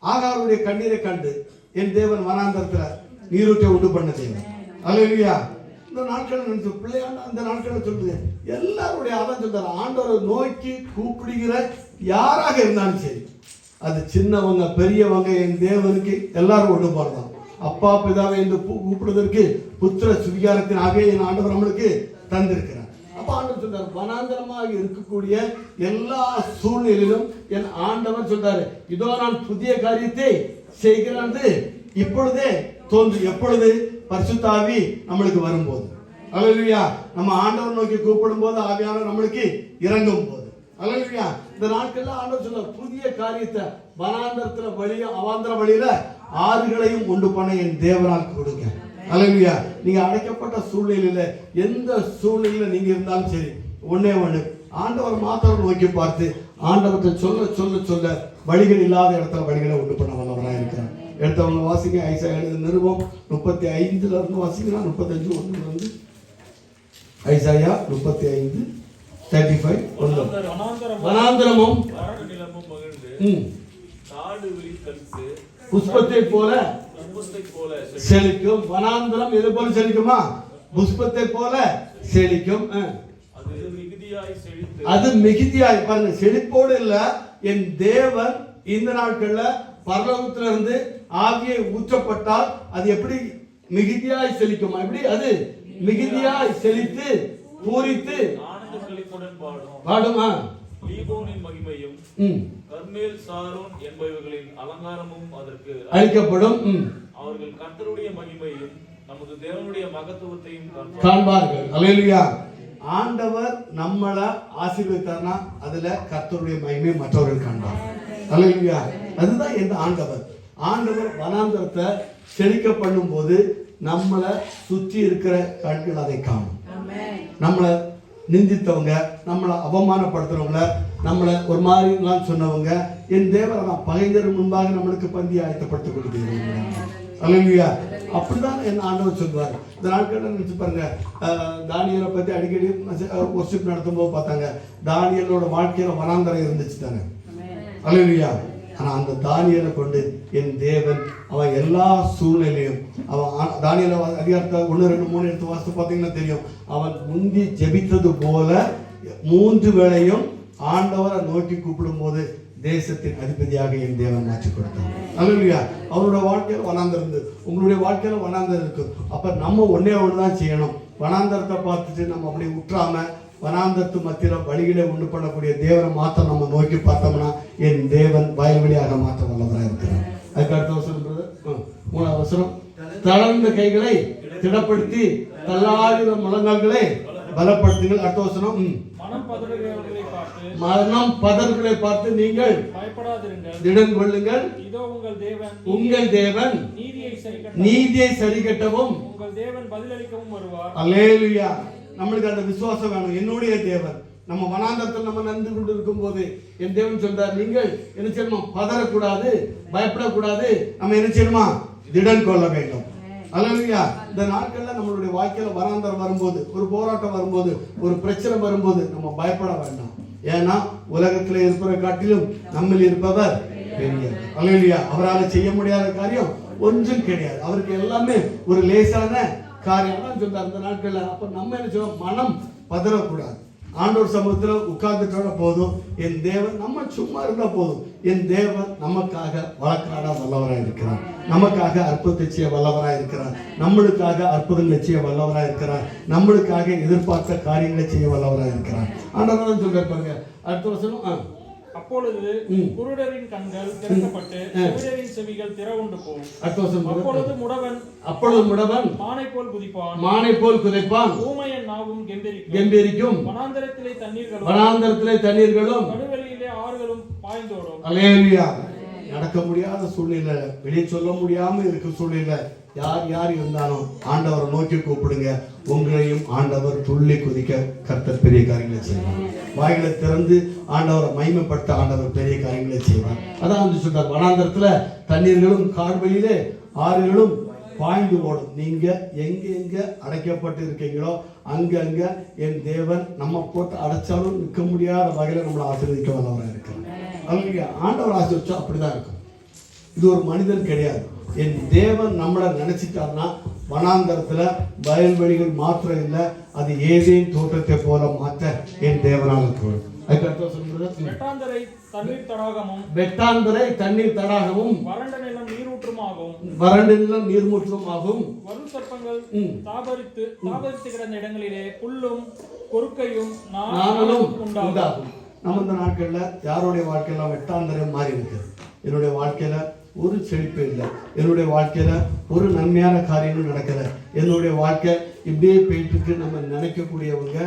ஆகாருடைய கண்ணீரை கண்டு என் தேவன் வனாந்தரத்துல நீரூற்றை உண்டு பண்ண தேவன். அல்லேலூயா. இந்த நாட்கள் நினைச்சு பிள்ளையாண்ட அந்த நாட்களை சொல்லுது எல்லாருடைய அதான் சொல்றாரு, ஆண்டவரை நோக்கி கூப்பிடுகிற யாராக இருந்தாலும் சரி, அது சின்னவங்க பெரியவங்க என் தேவனுக்கு எல்லாரும் ஒன்று போறதான். அப்பா பிதாவை என்று கூப்பிடுவதற்கு புத்திர சுவிகாரத்தின் ஆகிய என் ஆண்டவர் நம்மளுக்கு தந்திருக்கிறார். அப்ப ஆண்டவர் சொல்றாரு, வனாந்தரமாக இருக்கக்கூடிய எல்லா சூழ்நிலையிலும் என் ஆண்டவர் சொல்றாரு, இதோ நான் புதிய காரியத்தை செய்கிறேன் இப்பொழுதே தோன்று. எப்பொழுது? பரிசுத்த ஆவி நம்மளுக்கு வரும்போது. அல்லேலூயா. நம்ம ஆண்டவர் நோக்கி கூப்பிடும் போது ஆவியானவர் நம்மளுக்கு இறங்கும் போது. அல்லேலூயா. இந்த நாட்கள்ல ஆண்டவர் சொல்ற புதிய காரியத்தை வனாந்தரத்துல வழிய அவாந்தர வழியில ஆறுகளையும் உண்டு பண்ண என் தேவனால் கொடுங்க. அல்லேலூயா. நீங்க அடைக்கப்பட்ட சூழ்நிலையில எந்த சூழ்நிலையில நீங்க இருந்தாலும் சரி, ஒண்ணே ஒண்ணு, ஆண்டவர் மாத்திரம் நோக்கி பார்த்து ஆண்டவர்கிட்ட சொல்ல சொல்ல சொல்ல வழிகள் இல்லாத இடத்துல வழிகளை உண்டு பண்ண வல்லவராக இருக்கிறார். எடுத்தவங்க வாசிங்க. ஐசாயா எழுதின நிருபம் 35 வாசிங்கன்னா 35:1 ஐசாயா 35:35 வனாந்தரமும் புஷ்பத்தை போல செழிக்கும். வனாந்தரம் எது போல செழிக்குமா? புஷ்பத்தை போல செழிக்கும். அது மிகுதியாய் பாருங்க, செழிப்போடு இல்ல, என் தேவன் இந்த நாட்கள்ல பரலோகத்திலிருந்து ஆவியை ஊற்றப்பட்டால் அது எப்படி மிகுதியாய் செழிக்குமா? எப்படி அது மிகுதியாய் செழித்து பூரித்து பாடுமா? லீபோனின் மகிமையும் கர்மேல் சாரோன் என்பவைகளின் அலங்காரமும் அதற்கு அளிக்கப்படும். அவர்கள் கர்த்தருடைய மகிமையும் நமது தேவனுடைய மகத்துவத்தையும் காண்பார்கள். அல்லேலூயா. ஆண்டவர் நம்மளை ஆசீர்வதித்தார்னா அதுல கர்த்தருடைய மகிமை மற்றவர்கள் காண்பார். அல்லேலூயா. அதுதான் எந்த ஆண்டவர். ஆண்டவர் வனாந்தரத்தை செழிக்க பண்ணும் போது நம்மளை சுற்றி இருக்கிற கண்கள் அதை காணும். நம்மளை நிந்தித்தவங்க, நம்மளை அவமானப்படுத்துறவங்க, நம்மளை ஒரு மாதிரி சொன்னவங்க என் தேவரை நான் பகைஞர் முன்பாக நம்மளுக்கு பந்தி ஆயத்தப்படுத்த கொடுக்கிறேன். அல்லேலூயா. அப்படிதான் என் ஆண்டவர் சொல்வார். இந்த நாட்கள் நினைச்சு பாருங்க, தானியலை பத்தி அடிக்கடி வொர்ஷிப் நடத்தும் போது பார்த்தாங்க, தானியலோட வாழ்க்கையில வனாந்தரம் இருந்துச்சு தானே. அல்லேலூயா. ஆனா அந்த தானியலை கொண்டு என் தேவன் அவன் எல்லா சூழ்நிலையும் அவன் தானியல அதிகாரத்தை 1, 2, 3 எடுத்து வாசித்து பார்த்தீங்கன்னா தெரியும். அவன் முந்தி ஜெபித்தது போல 3 வேளையும் ஆண்டவரை நோக்கி கூப்பிடும் போது தேசத்தின் அதிபதியாக என் தேவன் மாற்றி கொடுத்தார். அல்லேலூயா. அவரோட வாழ்க்கையில வனாந்தரம் இருந்து, உங்களுடைய வாழ்க்கையில வனாந்தரம் இருக்கு. அப்ப நம்ம ஒன்னே ஒண்ணுதான் செய்யணும். வனாந்தரத்தை பார்த்துட்டு நம்ம அப்படியே உற்றாம வனாந்தரத்து மத்தியில வழிகளை உண்டு பண்ணக்கூடிய தேவனை மாத்திரம் நம்ம நோக்கி பார்த்தோம்னா என் தேவன் வயல்வெளியாக மாற்ற வல்லவராக இருக்கிறார். அதுக்கு அடுத்த வசனம் 3ஆவது வசனம், தளர்ந்த கைகளை திடப்படுத்தி தள்ளாடின முழங்கால்களை பலப்படுத்துங்கள். அடுத்த வசனம், மரணம் பதர்களை பார்த்து நீங்கள் திடன் கொள்ளுங்கள். உங்கள் தேவன் நீதியை சரிகட்டவும் அல்லேலூயா. நம்மளுக்கு அந்த விசுவாசம் வேணும். என்னுடைய தேவன் நம்ம வனாந்தரத்தில் நம்ம நந்து கொண்டு இருக்கும் போது என் தேவன் சொல்றார், நீங்கள் என்ன செய்யணுமா? பதறக்கூடாது, பயப்படக்கூடாது. நம்ம என்ன செய்யணுமா? திடன் கொள்ள வேண்டும். அல்லேலூயா. இந்த நாட்கள்ல நம்மளுடைய வாழ்க்கையில வனாந்தரம் வரும்போது, ஒரு போராட்டம் வரும்போது, ஒரு பிரச்சனை வரும்போது நம்ம பயப்பட வேண்டாம். ஏன்னா உலகத்தில் இருப்பதை காட்டிலும் நம்மில் இருப்பவர் பெரியவர். அல்லேலூயா. அவரால் செய்ய முடியாத காரியம் ஒன்றும் கிடையாது. அவருக்கு எல்லாமே ஒரு லேசான காரியம் தான் சொன்னார் அந்த நாட்கள்ல. அப்ப நம்ம என்ன சொல்றோம், மனம் பதறக்கூடாது. ஆண்டவர் சமூகத்தில் உட்கார்ந்துட்டோட போதும், என் தேவன், நம்ம சும்மா இருந்தா போதும், என் தேவன் நமக்காக வழக்காட வல்லவராக இருக்கிறார், நமக்காக அற்புதத்தை செய்ய வல்லவராக இருக்கிறார், நம்மளுக்காக அற்புதங்களை செய்ய வல்லவராக இருக்கிறார், நம்மளுக்காக எதிர்பார்த்த காரியங்களை செய்ய வல்லவராக இருக்கிறார். ஆண்டவர் தான் சொல்றாரு பாருங்க அடுத்த வசனம். அப்பொழுது குருடரின் கண்கள் திறக்கப்பட்டு செவிடரின் செவிகள் திறவுண்டு போகும். அப்பொழுது முடவன் மானை போல் குதிப்பான். ஊமையன் நாவும் கெம்பீரிக்கும். வனாந்தரத்திலே தண்ணீர்களும் நடுவெளியிலே ஆறுகளும் பாய்ந்தோடும். அல்லேலூயா. நடக்க முடியாத சூழ்நிலை, வெளியே சொல்ல முடியாம இருக்க சூழ்நிலை, யார் இருந்தாலும் ஆண்டவரை நோக்கி கூப்பிடுங்க. உங்களையும் ஆண்டவர் துள்ளி குதிக்க கர்த்தர் பெரிய காரியங்களை செய்வார். வாய்களை திறந்து ஆண்டவரை மகிமைப்படுத்த ஆண்டவர் பெரிய காரியங்களை செய்வார். அதான் வந்து சொல்றார், வனாந்தரத்துல தண்ணீர்களும் கார்வெளியிலே ஆறுகளும் பாய்ந்து ஓடும். நீங்க எங்க அடைக்கப்பட்டு இருக்கீங்களோ அங்க என் தேவன் நம்ம போட்டு அடைச்சாலும் நிற்க முடியாத வகையில நம்மளை ஆசீர்வதிக்க வல்லவராக இருக்கிறார். அவங்க ஆண்டவர் ஆசீர்வதிச்சா அப்படிதான் இருக்கும். இது ஒரு மனிதன் கிடையாது. என் தேவன் நம்மளை நினைச்சிட்டார்னா வனாந்தரத்துல வயல்வெளிகள் மாத்திரம் இல்லை, அது ஏதேன் தோட்டத்தை போல மாற்ற என் தேவனால கூடும். வெட்டாந்தரை தண்ணீர் தடாகமும் வறண்ட நிலம் நீர்மூற்றமாகும். வரும் சர்ப்பங்கள் தாபரித்து கிடந்த இடங்களிலே புல்லும் கொறுக்கையும் நாணலும் உண்டாகும். நம்ம இந்த நாட்கள்ல யாருடைய வாழ்க்கையில வெட்டாந்தரை மாறி இருக்கு. என்னுடைய வாழ்க்கையில ஒரு செழிப்பு இல்லை, என்னுடைய வாழ்க்கையில ஒரு நன்மையான காரியமும் நடக்கல, என்னுடைய வாழ்க்கை இப்படியே போயிட்டு நம்ம நினைக்கக்கூடியவங்க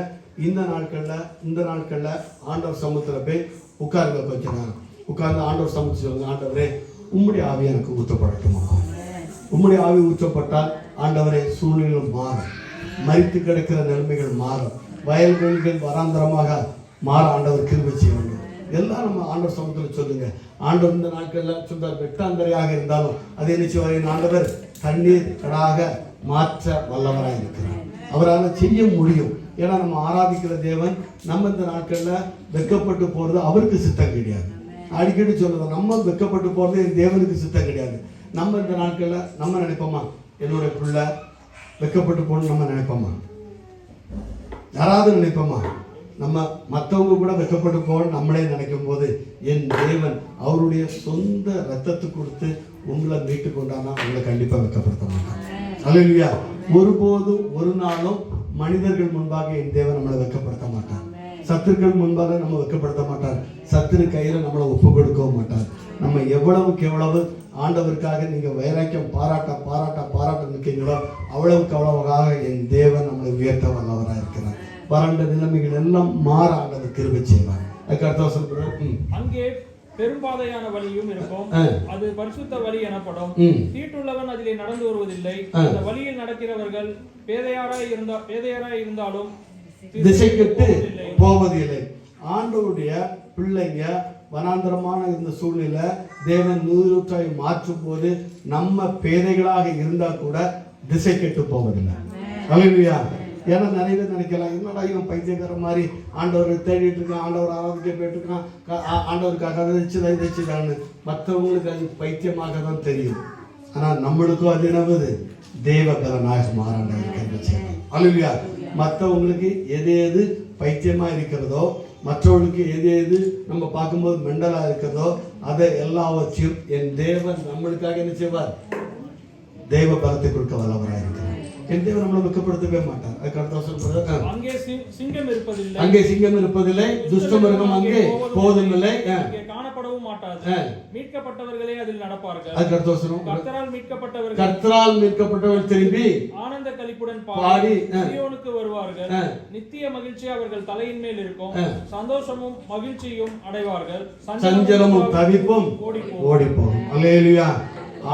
இந்த நாட்கள்ல ஆண்டவர் சமூகத்துல போய் உட்கார்ந்து வைக்கிறாங்க. உட்கார்ந்து ஆண்டவர் சமூகத்தில் சொல்லுங்க, ஆண்டவரே உம்முடைய ஆவி எனக்கு ஊற்றப்படட்டுமா. உம்முடைய ஆவி ஊற்றப்பட்டால் ஆண்டவரே சூழ்நிலைகள் மாறும், மரித்து கிடக்கிற நிலைமைகள் மாறும், வயல்வெளிகள் வராந்தரமாக மாற ஆண்டவர் கிருபை செய்ய வேண்டும். எல்லாம் நம்ம ஆண்டவர் சமூகத்தில் சொல்லுங்க. ஆண்டவர் இந்த நாட்கள்ல சொல்றார், வெட்டாந்தரையாக இருந்தாலும் அதே நிச்சயம் ஆண்டவர் தண்ணீர் கடாக மாற்ற வல்லவராக இருக்கிறார். அவரால் செய்ய முடியும். ஏன்னா நம்ம ஆராதிக்கிற தேவன் நம்ம இந்த நாட்கள்ல வெட்கப்பட்டு போறது அவருக்கு சித்தம் கிடையாது. அடிக்கடி சொல்லுவோம், நம்ம வெட்கப்பட்டு போறது என் தேவனுக்கு சித்தம் கிடையாது. நம்ம இந்த நாட்கள்ல நம்ம நினைப்போமா, என்னுடைய பிள்ளை வெட்கப்பட்டு போகணும்னு நம்ம நினைப்போமா? யாராவது நினைப்போமா? நம்ம மற்றவங்க கூட வெட்கப்பட்டு போகணும் நம்மளே நினைக்கும் போது என் தேவன் அவருடைய சொந்த ரத்தத்தை கொடுத்து உங்களை மீட்டு கொண்டானா உங்களை கண்டிப்பா வெட்கப்படுத்த மாட்டாங்க. அல்லேலூயா. ஒருபோதும் ஒரு நாளும் மனிதர்கள் முன்பாக என் தேவன் நம்மளை வெட்கப்படுத்த மாட்டார். சத்துருக்கள் முன்பாக நம்ம வெட்கப்படுத்த மாட்டார். சத்துரு கையில நம்மளை ஒப்பு கொடுக்கவும் மாட்டார். நம்ம எவ்வளவுக்கு எவ்வளவு ஆண்டவருக்காக நீங்க வைராக்கியம் பாராட்ட நிற்கிறீங்களோ அவ்வளவுக்கு அவ்வளவாக என் தேவன் நம்மளை உயர்த்த வல்லவராக இருக்கிறார். வறண்ட நிலைமைகள் எல்லாம் மாற ஆண்டவர் கிருபை செய்வார். அங்கே பெரும்பாதையான வழியும் இருக்கும், அது பரிசுத்த வழி எனப்படும். தீட்டுள்ளவன் அதிலே நடந்து வருவதில்லை. அந்த வழியில் நடக்கிறவர்கள் பேதையாராய் இருந்தாலும் திசை கெட்டு போவதில்லை. ஆண்டவருடைய பிள்ளைங்க வனாந்தரமான இந்த சூழ்நிலை தேவன் நீரூற்றாய் மாற்றும் போது நம்ம பேதைகளாக இருந்தா கூட திசை கெட்டு போவதில்லை. அல்லேலூயா. ஏன்னா நிறைய பேர் நினைக்கலாம், என்னடா இவன் பைத்தியக்கார மாதிரி ஆண்டவரை தேடிட்டு இருக்கான், ஆண்டவர் ஆராதிக்க போயிட்டு இருக்கான், ஆண்டவருக்காக அதை வச்சுதான்னு. மற்றவங்களுக்கு அது பைத்தியமாக தான் தெரியும். ஆனால் நம்மளுக்கும் அது என்னவது தேவ பலனாக மாறாண்டவர். அல்லேலூயா. மற்றவங்களுக்கு எது பைத்தியமா இருக்கிறதோ, மற்றவர்களுக்கு எது நம்ம பார்க்கும்போது மெண்டலா இருக்கிறதோ அதை எல்லாவற்றையும் என் தேவன் நம்மளுக்காக என்ன செய்வார்? தேவ பலத்தை கொடுக்க வல்லவராக இருக்கிறார். என் தேவன் நம்மளை வெட்கப்படுத்தவே மாட்டார். அங்கே சிங்கம் இருப்பதில்லை, துஷ்ட மிருகம் அங்கே போவதில்லை, காணப்படவும் மாட்டாது. மீட்கப்பட்டவர்களே அதில் நடப்பார்கள். கர்த்தரால் மீட்கப்பட்டவர்கள் திரும்பி ஆனந்த களிப்புடன் பாடி சீயோனுக்கு வருவார்கள். நித்திய மகிழ்ச்சி அவர்கள் தலையின் மேல் இருக்கும். சந்தோஷமும் மகிழ்ச்சியும் அடைவார்கள். சஞ்சலமும் தவிப்பும் ஓடி போகும். அல்லேலூயா.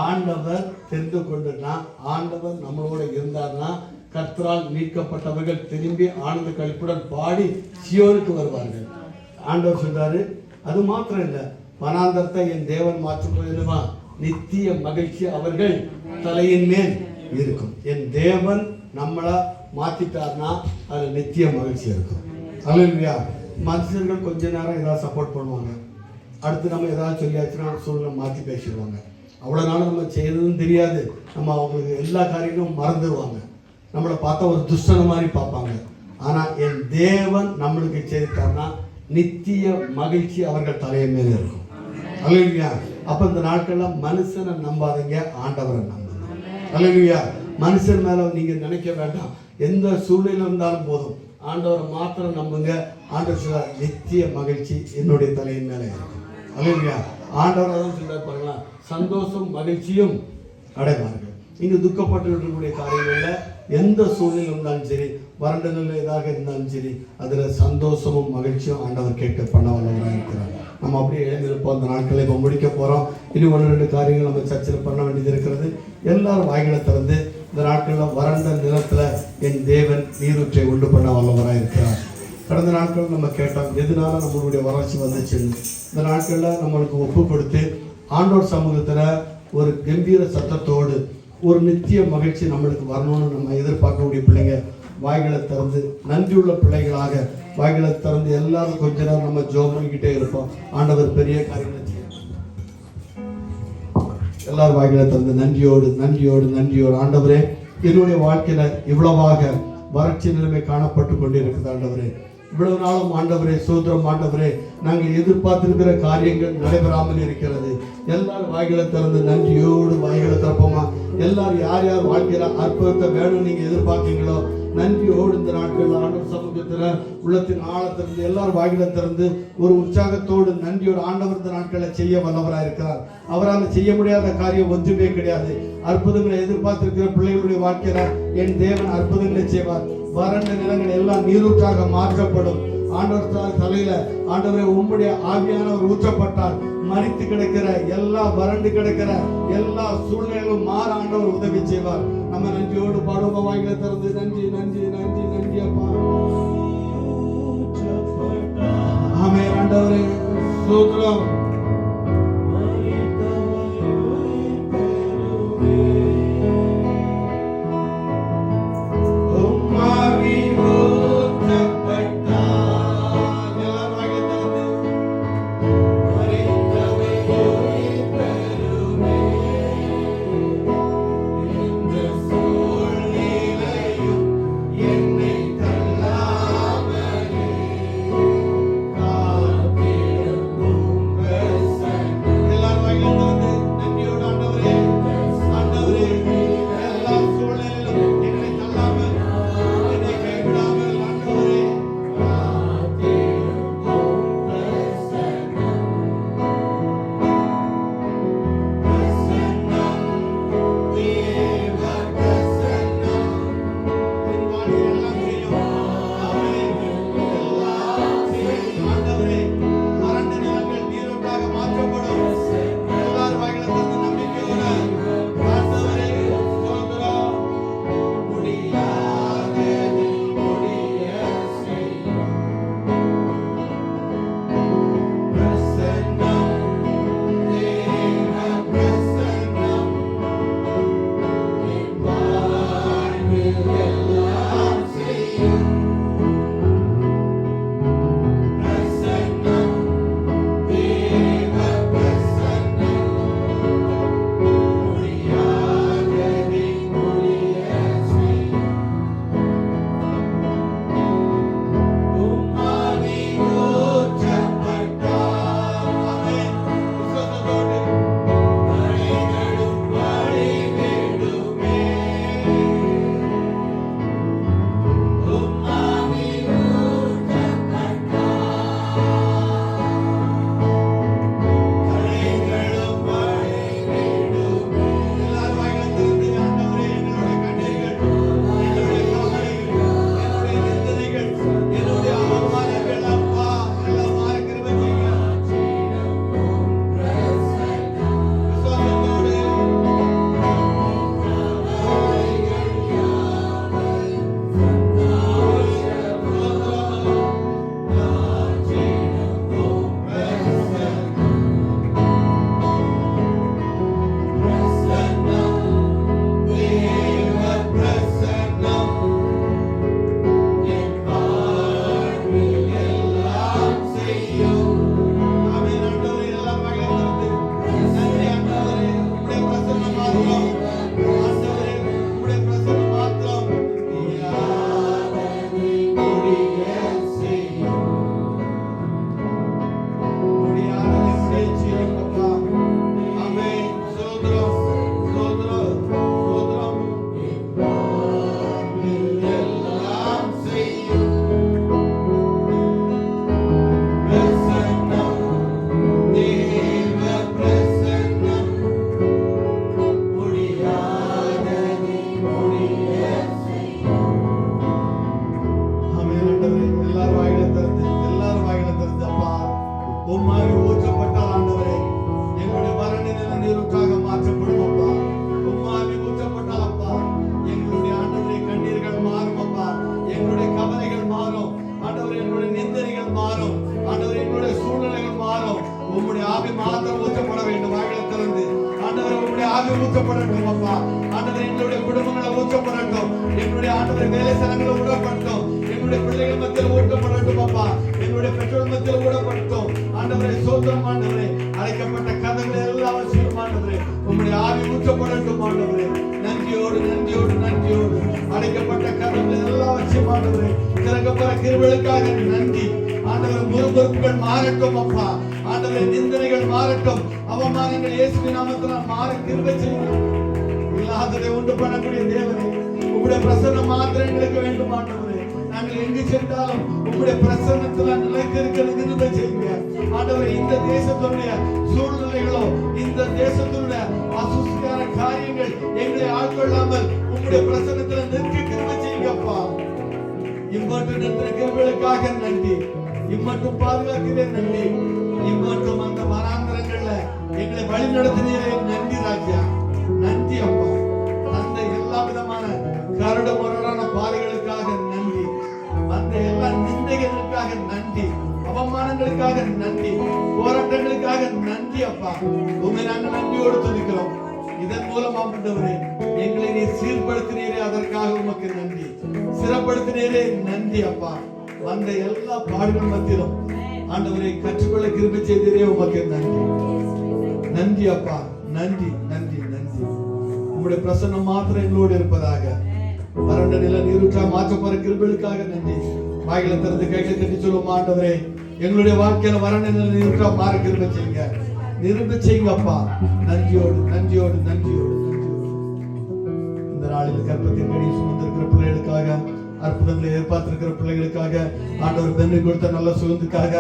ஆண்டவர் தெரிந்து கொண்டுனா, ஆண்டவர் நம்மளோட இருந்தார்னா கர்த்தரால் மீட்கப்பட்டவர்கள் திரும்பி ஆனந்த களிப்புடன் பாடி சியோனுக்கு வருவார்கள். ஆண்டவர் சொல்றாரு. அது மாத்திரம் இல்லை, வனாந்தரத்தை என் தேவன் மாற்றும் போதுமா நித்திய மகிழ்ச்சி அவர்கள் தலையின் மேல் இருக்கும். என் தேவன் நம்மளை மாத்திட்டார்னா அது நித்திய மகிழ்ச்சி இருக்கும். அல்லேலூயா. மனுஷர்கள் கொஞ்ச நேரம் ஏதாவது சப்போர்ட் பண்ணுவாங்க, அடுத்து நம்ம ஏதாவது சொல்லியாச்சுன்னா சூழ்நிலை மாற்றி பேசிடுவாங்க. அவ்வளோ நாள் நம்ம செய்யறதுன்னு தெரியாது. நம்ம அவங்களுக்கு எல்லா காரியங்களும் மறந்துடுவாங்க. நம்மளை பார்த்தா ஒரு துஷ்டன மாதிரி பார்ப்பாங்க. ஆனால் என் தேவன் நம்மளுக்கு செய்தார்னா நித்திய மகிழ்ச்சி அவர்கள் தலையை மேலே இருக்கும். அல்லேலூயா. அப்போ இந்த நாட்கள்லாம் மனுஷனை நம்பாதீங்க, ஆண்டவரை நம்புங்க. அல்லேலூயா. மனுஷன் மேலே நீங்கள் நினைக்க வேண்டாம். எந்த சூழ்நிலை இருந்தாலும் போதும், ஆண்டவரை மாத்திரம் நம்புங்க. ஆண்டவர் சொல்றார், நித்திய மகிழ்ச்சி என்னுடைய தலையின் மேலே இருக்கும். அல்லேலூயா. ஆண்டவர் தான் சொல்றார் பாருங்களா, சந்தோஷம் மகிழ்ச்சியும் அடைவார்கள். இங்கு துக்கப்பட்டு இருக்கக்கூடிய காரியங்களில் எந்த சூழ்நிலை இருந்தாலும் சரி, வறண்ட நிலை எதாக இருந்தாலும் சரி, அதில் சந்தோஷமும் மகிழ்ச்சியும் ஆண்டவர் கேட்க பண்ண வல்லவராக இருக்கிறார். நம்ம அப்படியே எழுந்திருப்போம். அந்த நாட்களை இப்போ முடிக்க போகிறோம். இன்னும் 1-2 காரியங்கள் நம்ம சர்ச்சில் பண்ண வேண்டியது இருக்கிறது. எல்லாரும் வாய்களை திறந்து இந்த நாட்களில் வறண்ட நிலத்தில் என் தேவன் நீரூற்றை உண்டு பண்ண வல்லவராக இருக்கிறார். கடந்த நாட்கள் நம்ம கேட்டோம், எதனால நம்மளுடைய வறட்சி வந்துச்சுன்னு. இந்த நாட்களில் நம்மளுக்கு ஒப்பு கொடுத்து ஆண்டோர் சமூகத்தில் ஒரு கம்பீர சத்தத்தோடு ஒரு நித்திய மகிழ்ச்சி நம்மளுக்கு வரணும்னு நம்ம எதிர்பார்க்கக்கூடிய பிள்ளைங்க வாய்களை திறந்து, நன்றியுள்ள பிள்ளைகளாக வாய்களை திறந்து எல்லாரும் கொஞ்ச நேரம் நம்ம ஜெபம் பண்ணிக்கிட்டே இருப்போம். ஆண்டவர் பெரிய காரியங்களை செய்யணும். எல்லாரும் வாய்களை திறந்து நன்றியோடு நன்றியோடு நன்றியோடு, ஆண்டவரே என்னுடைய வாழ்க்கையில இவ்வளவாக வறட்சி நிலைமை காணப்பட்டு கொண்டிருக்குது. ஆண்டவரே இவ்வளவு நாளும் ஆண்டவரே சோதரம், ஆண்டவரே நாங்கள் எதிர்பார்த்திருக்கிற காரியங்கள் நடைபெறாமல் இருக்கிறது. எல்லாரும் வாய்களை திறந்து நன்றியோடு வாய்களை திறப்போமா? எல்லாரும் யார் யார் வாழ்க்கையில அற்புதத்தை வேணும் நீங்க எதிர்பார்க்கீங்களோ நன்றியோடு இந்த நாட்கள் ஆண்டவர் சமூகத்துல உள்ளத்தின் ஆழத்திலிருந்து எல்லாரும் வாய்களை திறந்து ஒரு உற்சாகத்தோடு நன்றியோடு ஆண்டவர் இந்த நாட்களை செய்ய வல்லவராக இருக்கிறார். அவரால் செய்ய முடியாத காரியம் ஒன்றுமே கிடையாது. அற்புதங்களை எதிர்பார்த்திருக்கிற பிள்ளைகளுடைய வாழ்க்கையில என் தேவன் அற்புதங்களை செய்வார். வறண்ட நிலங்கள் எல்லாம் நீரூற்றாக மாற்றப்படும். ஆண்டவர் தலையில ஆண்டவரை உம்முடைய ஆவியானவர் ஊற்றப்பட்டால் மரித்து கிடக்கிற எல்லா வறண்டு கிடக்கிற எல்லா சூழ்நிலைகளும் மாற ஆண்டவர் உதவி செய்வார். நம்ம நன்றியோடு பாடுவோம். வாய்களை திறந்து நன்றி நன்றி நன்றி நன்றி அப்பா. ஆமென் ஆண்டவரே ஸ்தோத்திரம். உம்மாவி ஊற்றப்பட்டால் ஆண்டவரே எங்களுடைய வறண்ட நில நீரூற்றாக மாற்றப்படும் அப்பா. உம்மாவி ஊற்றப்பட்டால் அப்பா எங்களுடைய ஆண்டவரே கண்ணீர்கள் மாறும் அப்பா. எங்களுடைய கவலைகள் மாறும் ஆண்டவரே. எங்களுடைய நிந்தனைகள் மாறும் ஆண்டவரே. எங்களுடைய சூழ்நிலைகள் மாறும். உம்முடைய ஆவி மாத்திரம் ஊற்றப்பட வேண்டும். வாய்களை திறந்து ஆண்டவரே உம்முடைய ஆவி ஊற்றப்படட்டும் அப்பா. ஆண்டவரே எங்களுடைய குடும்பங்களை ஊற்றப்படட்டும். எங்களுடைய ஆண்டவரை வேலை ஸ்தலங்களை ஊற்றப்படட்டும். எங்களுடைய பிள்ளைகள் மத்தியில் ஊற்றப்படட்டும் அப்பா. எங்களுடைய பெற்றோர் மத்தியில் ஊற்றப்படட்டும் ஆண்டவரே. சோத்திரம் ஆண்டவரே. அழைக்கப்பட்ட கதவுகளை எல்லாம் வச்சிடும் ஆண்டவரே. உம்முடைய ஆவி ஊற்றப்படட்டும் ஆண்டவரே. நன்றியோடு நன்றியோடு நன்றியோடு அழைக்கப்பட்ட கதவுகளை எல்லாம் வச்சு ஆண்டவரே. திறக்கப்பட்ட கிருபைகளுக்காக நன்றி ஆண்டவரே. முறுமுறுப்புகள் மாறட்டும் அப்பா. ஆண்டவரே நிந்தனைகள் மாறட்டும். அவமானங்கள் இயேசுவின் நாமத்தினால் மாற கிருபை செய்யுங்கள். இல்லாததை உண்டு பண்ணக்கூடிய தேவனே உம்முடைய பிரசன்னம் மாத்திரம் எங்களுக்கு வேண்டும் ஆண்டவரே. நாங்கள் எங்கு சென்றாலும் உம்முடைய பிரசன்னத்துல நிலைத்திருக்கிறது கிருபை செய்யுங்க ஆண்டவரே. இந்த தேசத்துடைய சூழ்நிலைகளோ இந்த தேசத்துடைய அசுசியான காரியங்கள் எங்களை ஆட்கொள்ளாமல் உம்முடைய பிரசன்னத்துல நிற்க கிருபை செய்யுங்கப்பா. இம்மட்டும் நின்ற கிருபைகளுக்காக நன்றி. இம்மட்டும் பாதுகாக்கிறேன் நன்றி. இம்மட்டும் அந்த வனாந்தரங்கள்ல எங்களை வழி நடத்தினீரே நன்றி ராஜா. நன்றி அப்பா. அந்த எல்லா விதமான கரடு முரடான பாதைகளுக்காக நன்றி. அந்த எல்லா நிந்தைகளுக்காக நன்றி. அவமானங்களுக்காக நன்றி. போராட்டங்களுக்காக நன்றி அப்பா. உண்மை நாங்கள் நன்றியோடு துதிக்கிறோம். இதன் மூலம் ஆண்டவரே எங்களை நீ சீர்படுத்தினீரே அதற்காக உமக்கு நன்றி. சிறப்படுத்தினீரே நன்றி அப்பா. வந்த எல்லா பாடுகள் மத்தியிலும் ஆண்டவரை கற்றுக்கொள்ள கிருபை செய்தீரே உமக்கு நன்றி. நன்றி அப்பா. நன்றி நன்றி நன்றி. உங்களுடைய பிரசன்னம் மாத்திரம் எங்களோடு இருப்பதாக. வறண்ட நில நீரூற்றா மாற்றப்போற கிருபைகளுக்காக நன்றி. வாய்களை திறந்து கைகளை தட்டி சொல்லுவோம் ஆண்டவரே எங்களுடைய வாழ்க்கையில வறண்ட நில நீரூற்றா மாற கிருபை செய்யுங்க. நிரூபி செய்யுங்க அப்பா. நன்றியோடு நன்றியோடு நன்றியோடு நன்றியோடு. இந்த நாளில் கர்ப்பத்தின் கடி சுமந்திருக்கிற பிள்ளைகளுக்காக, அற்புதங்களை எதிர்பார்த்திருக்கிற பிள்ளைகளுக்காக, ஆண்டவர் பெண்ணை கொடுத்த நல்ல சுகத்துக்காக,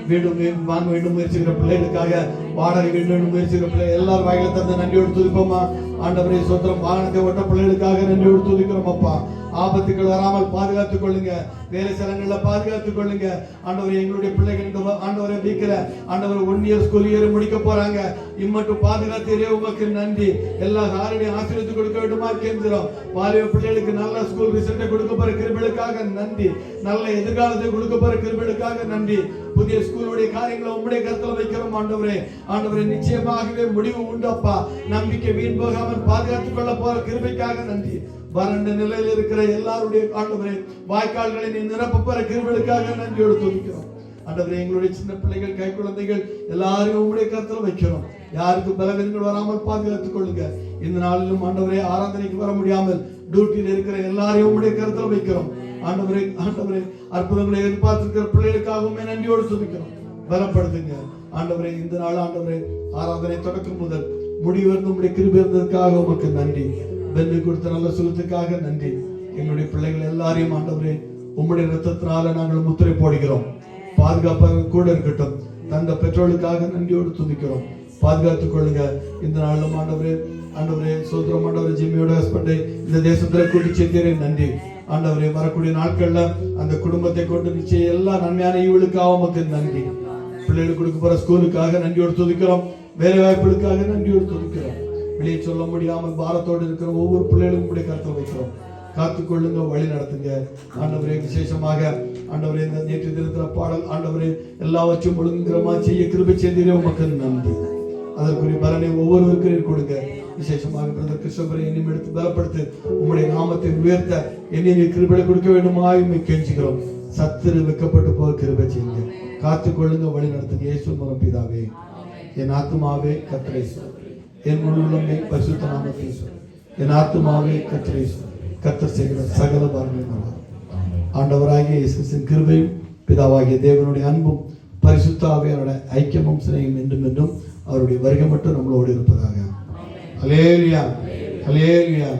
வீடும் வாங்க வேண்டும் முயற்சிக்கிற பிள்ளைகளுக்காக, வாடகை வேண்டும் முயற்சிக்கிற பிள்ளை எல்லாரும் வாயில தந்து நன்றியோடு துதிப்போமா. ஆண்டவரே சோத்திரம். வாகனத்தை ஓட்ட பிள்ளைகளுக்காக நன்றியோடு துதிக்கிறோம் அப்பா. ஆபத்துக்கள் வராமல் பாதுகாத்துக் கொள்ளுங்க. வேலை ஸ்தலங்கள்ல பாதுகாத்துக் கொள்ளுங்க ஆண்டவரே. எங்களுடைய பிள்ளைகள் ஆண்டவரை வீக்கிற ஆண்டவர் 1 இயர் ஸ்கூல் இயர் முடிக்க போறாங்க. இம்மட்டும் பாதுகாத்தீரே உமக்கு நன்றி. எல்லா காரணையும் ஆசீர்வதித்து கொடுக்க வேண்டுமா கேந்திரம். வாலிப பிள்ளைகளுக்கு நல்ல ஸ்கூல் ரிசல்ட்டை கொடுக்க போற கிருபைகளுக்காக நன்றி. நல்ல எதிர்காலத்தை கொடுக்க போற கிருபைகளுக்காக நன்றி. புதிய ஸ்கூலுடைய காரியங்களை உம்முடைய கருத்துல வைக்கிறோம் ஆண்டவரே. ஆண்டவரே நிச்சயமாகவே முடிவு உண்டு அப்பா. நம்பிக்கை வீண் போகாமல் பாதுகாத்துக் கொள்ள போற கிருபைக்காக நன்றி. வறண்ட நிலையில் இருக்கிற எல்லாருடைய ஆண்டவரே வாய்க்கால்களை நீ நிரப்ப போற கிருபைகளுக்காக நன்றியோடு துதிக்கிறோம் ஆண்டவரே. எங்களுடைய சின்ன பிள்ளைகள் கை குழந்தைகள் எல்லாரையும் உம்முடைய கருத்துல வைக்கிறோம். யாருக்கு பலவீனங்கள் வராமல் பாதுகாத்துக் கொள்ளுங்க. இந்த நாளிலும் ஆண்டவரே ஆராதனைக்கு வர முடியாமல் டியூட்டியில் இருக்கிற எல்லாரையும் உம்முடைய கருத்துல வைக்கிறோம் ஆண்டவரே. ஆண்டவரே அற்புதங்களை எதிர்பார்த்திருக்கிற பிள்ளைகளுக்காகவும் நன்றியோடு துதிக்கிறோம். பலப்படுத்துங்க ஆண்டவரே. இந்த நாள் ஆண்டவரே ஆராதனை தொடக்கம் முதல் முடிவு உம்முடைய கிருபை இருந்ததற்காக உமக்கு நன்றி. பெண்ணை கொடுத்த நல்ல சுகத்துக்காக நன்றி. எங்களுடைய பிள்ளைகள் எல்லாரையும் ஆண்டவரே உம்முடைய ரத்தத்தினால நாங்கள் முத்திரை போடுகிறோம். பாதுகாப்பாக கூட இருக்கட்டும். தந்த பெற்றோர்களுக்காக நன்றியோடு துதிக்கிறோம். பாதுகாத்துக் கொள்ளுங்க. இந்த நாளும் ஆண்டவரே ஆண்டவரே சோதரம் ஆண்டவரே ஜிம்மியோட ஹஸ்பண்டை இந்த தேசத்துல கூட்டி சேர்த்தீரே நன்றி ஆண்டவரே. வரக்கூடிய நாட்கள்ல அந்த குடும்பத்தை கொண்டு நிச்சயம் எல்லா நன்மையான ஈவுகளுக்காக உமக்கு நன்றி. பிள்ளைகளுக்கு கொடுக்க போற ஸ்கூலுக்காக நன்றியோடு துதிக்கிறோம். வேலை வாய்ப்புகளுக்காக நன்றியோடு துதிக்கிறோம். வெளியே சொல்ல முடியாமல் பாரத்தோடு இருக்கிற ஒவ்வொரு பிள்ளைகளும் கூட கருத்தில் வைக்கிறோம். காத்துக்கொள்ளுங்க, வழி நடத்துங்க ஆண்டவரே. விசேஷமாக ஆண்டவரே இந்த நேற்று தினத்துல பாடல் ஆண்டவரே எல்லாவற்றையும் ஒழுங்குகிறமா செய்ய கிருபை செய்தீரே உமக்கு நன்றி. அதற்குரிய பலனை ஒவ்வொருவருக்கும் கொடுங்க. விசேஷமாக பிரதர் கிருஷ்ணபுரை என்னும் எடுத்து பலப்படுத்து. உம்முடைய நாமத்தை உயர்த்த என்னை கிருபை கொடுக்க வேண்டுமாய் கெஞ்சுகிறோம். சத்துரு வைக்கப்பட்டு போக கிருபை செய்யுங்க. காத்துக்கொள்ளுங்க, வழி நடத்துங்க. இயேசு மூலம் பிதாவே. என் ஆத்துமாவே கர்த்தரை என் முழு உள்ளமே பரிசுத்த நாமத்தை என் ஆத்துமாவே கர்த்தரை கர்த்தர் செய்கிற சகல பாரங்களையும் ஆண்டவராகிய இயேசுவின் கிருபையும் பிதாவாகிய தேவனுடைய அன்பும் பரிசுத்த ஆவியானோட ஐக்கியமும் சிநேகமும் என்றும் என்றும் அவருடைய வருகை மட்டும் நம்மளோடு இருப்பதாக. ஹல்லேலூயா ஹல்லேலூயா.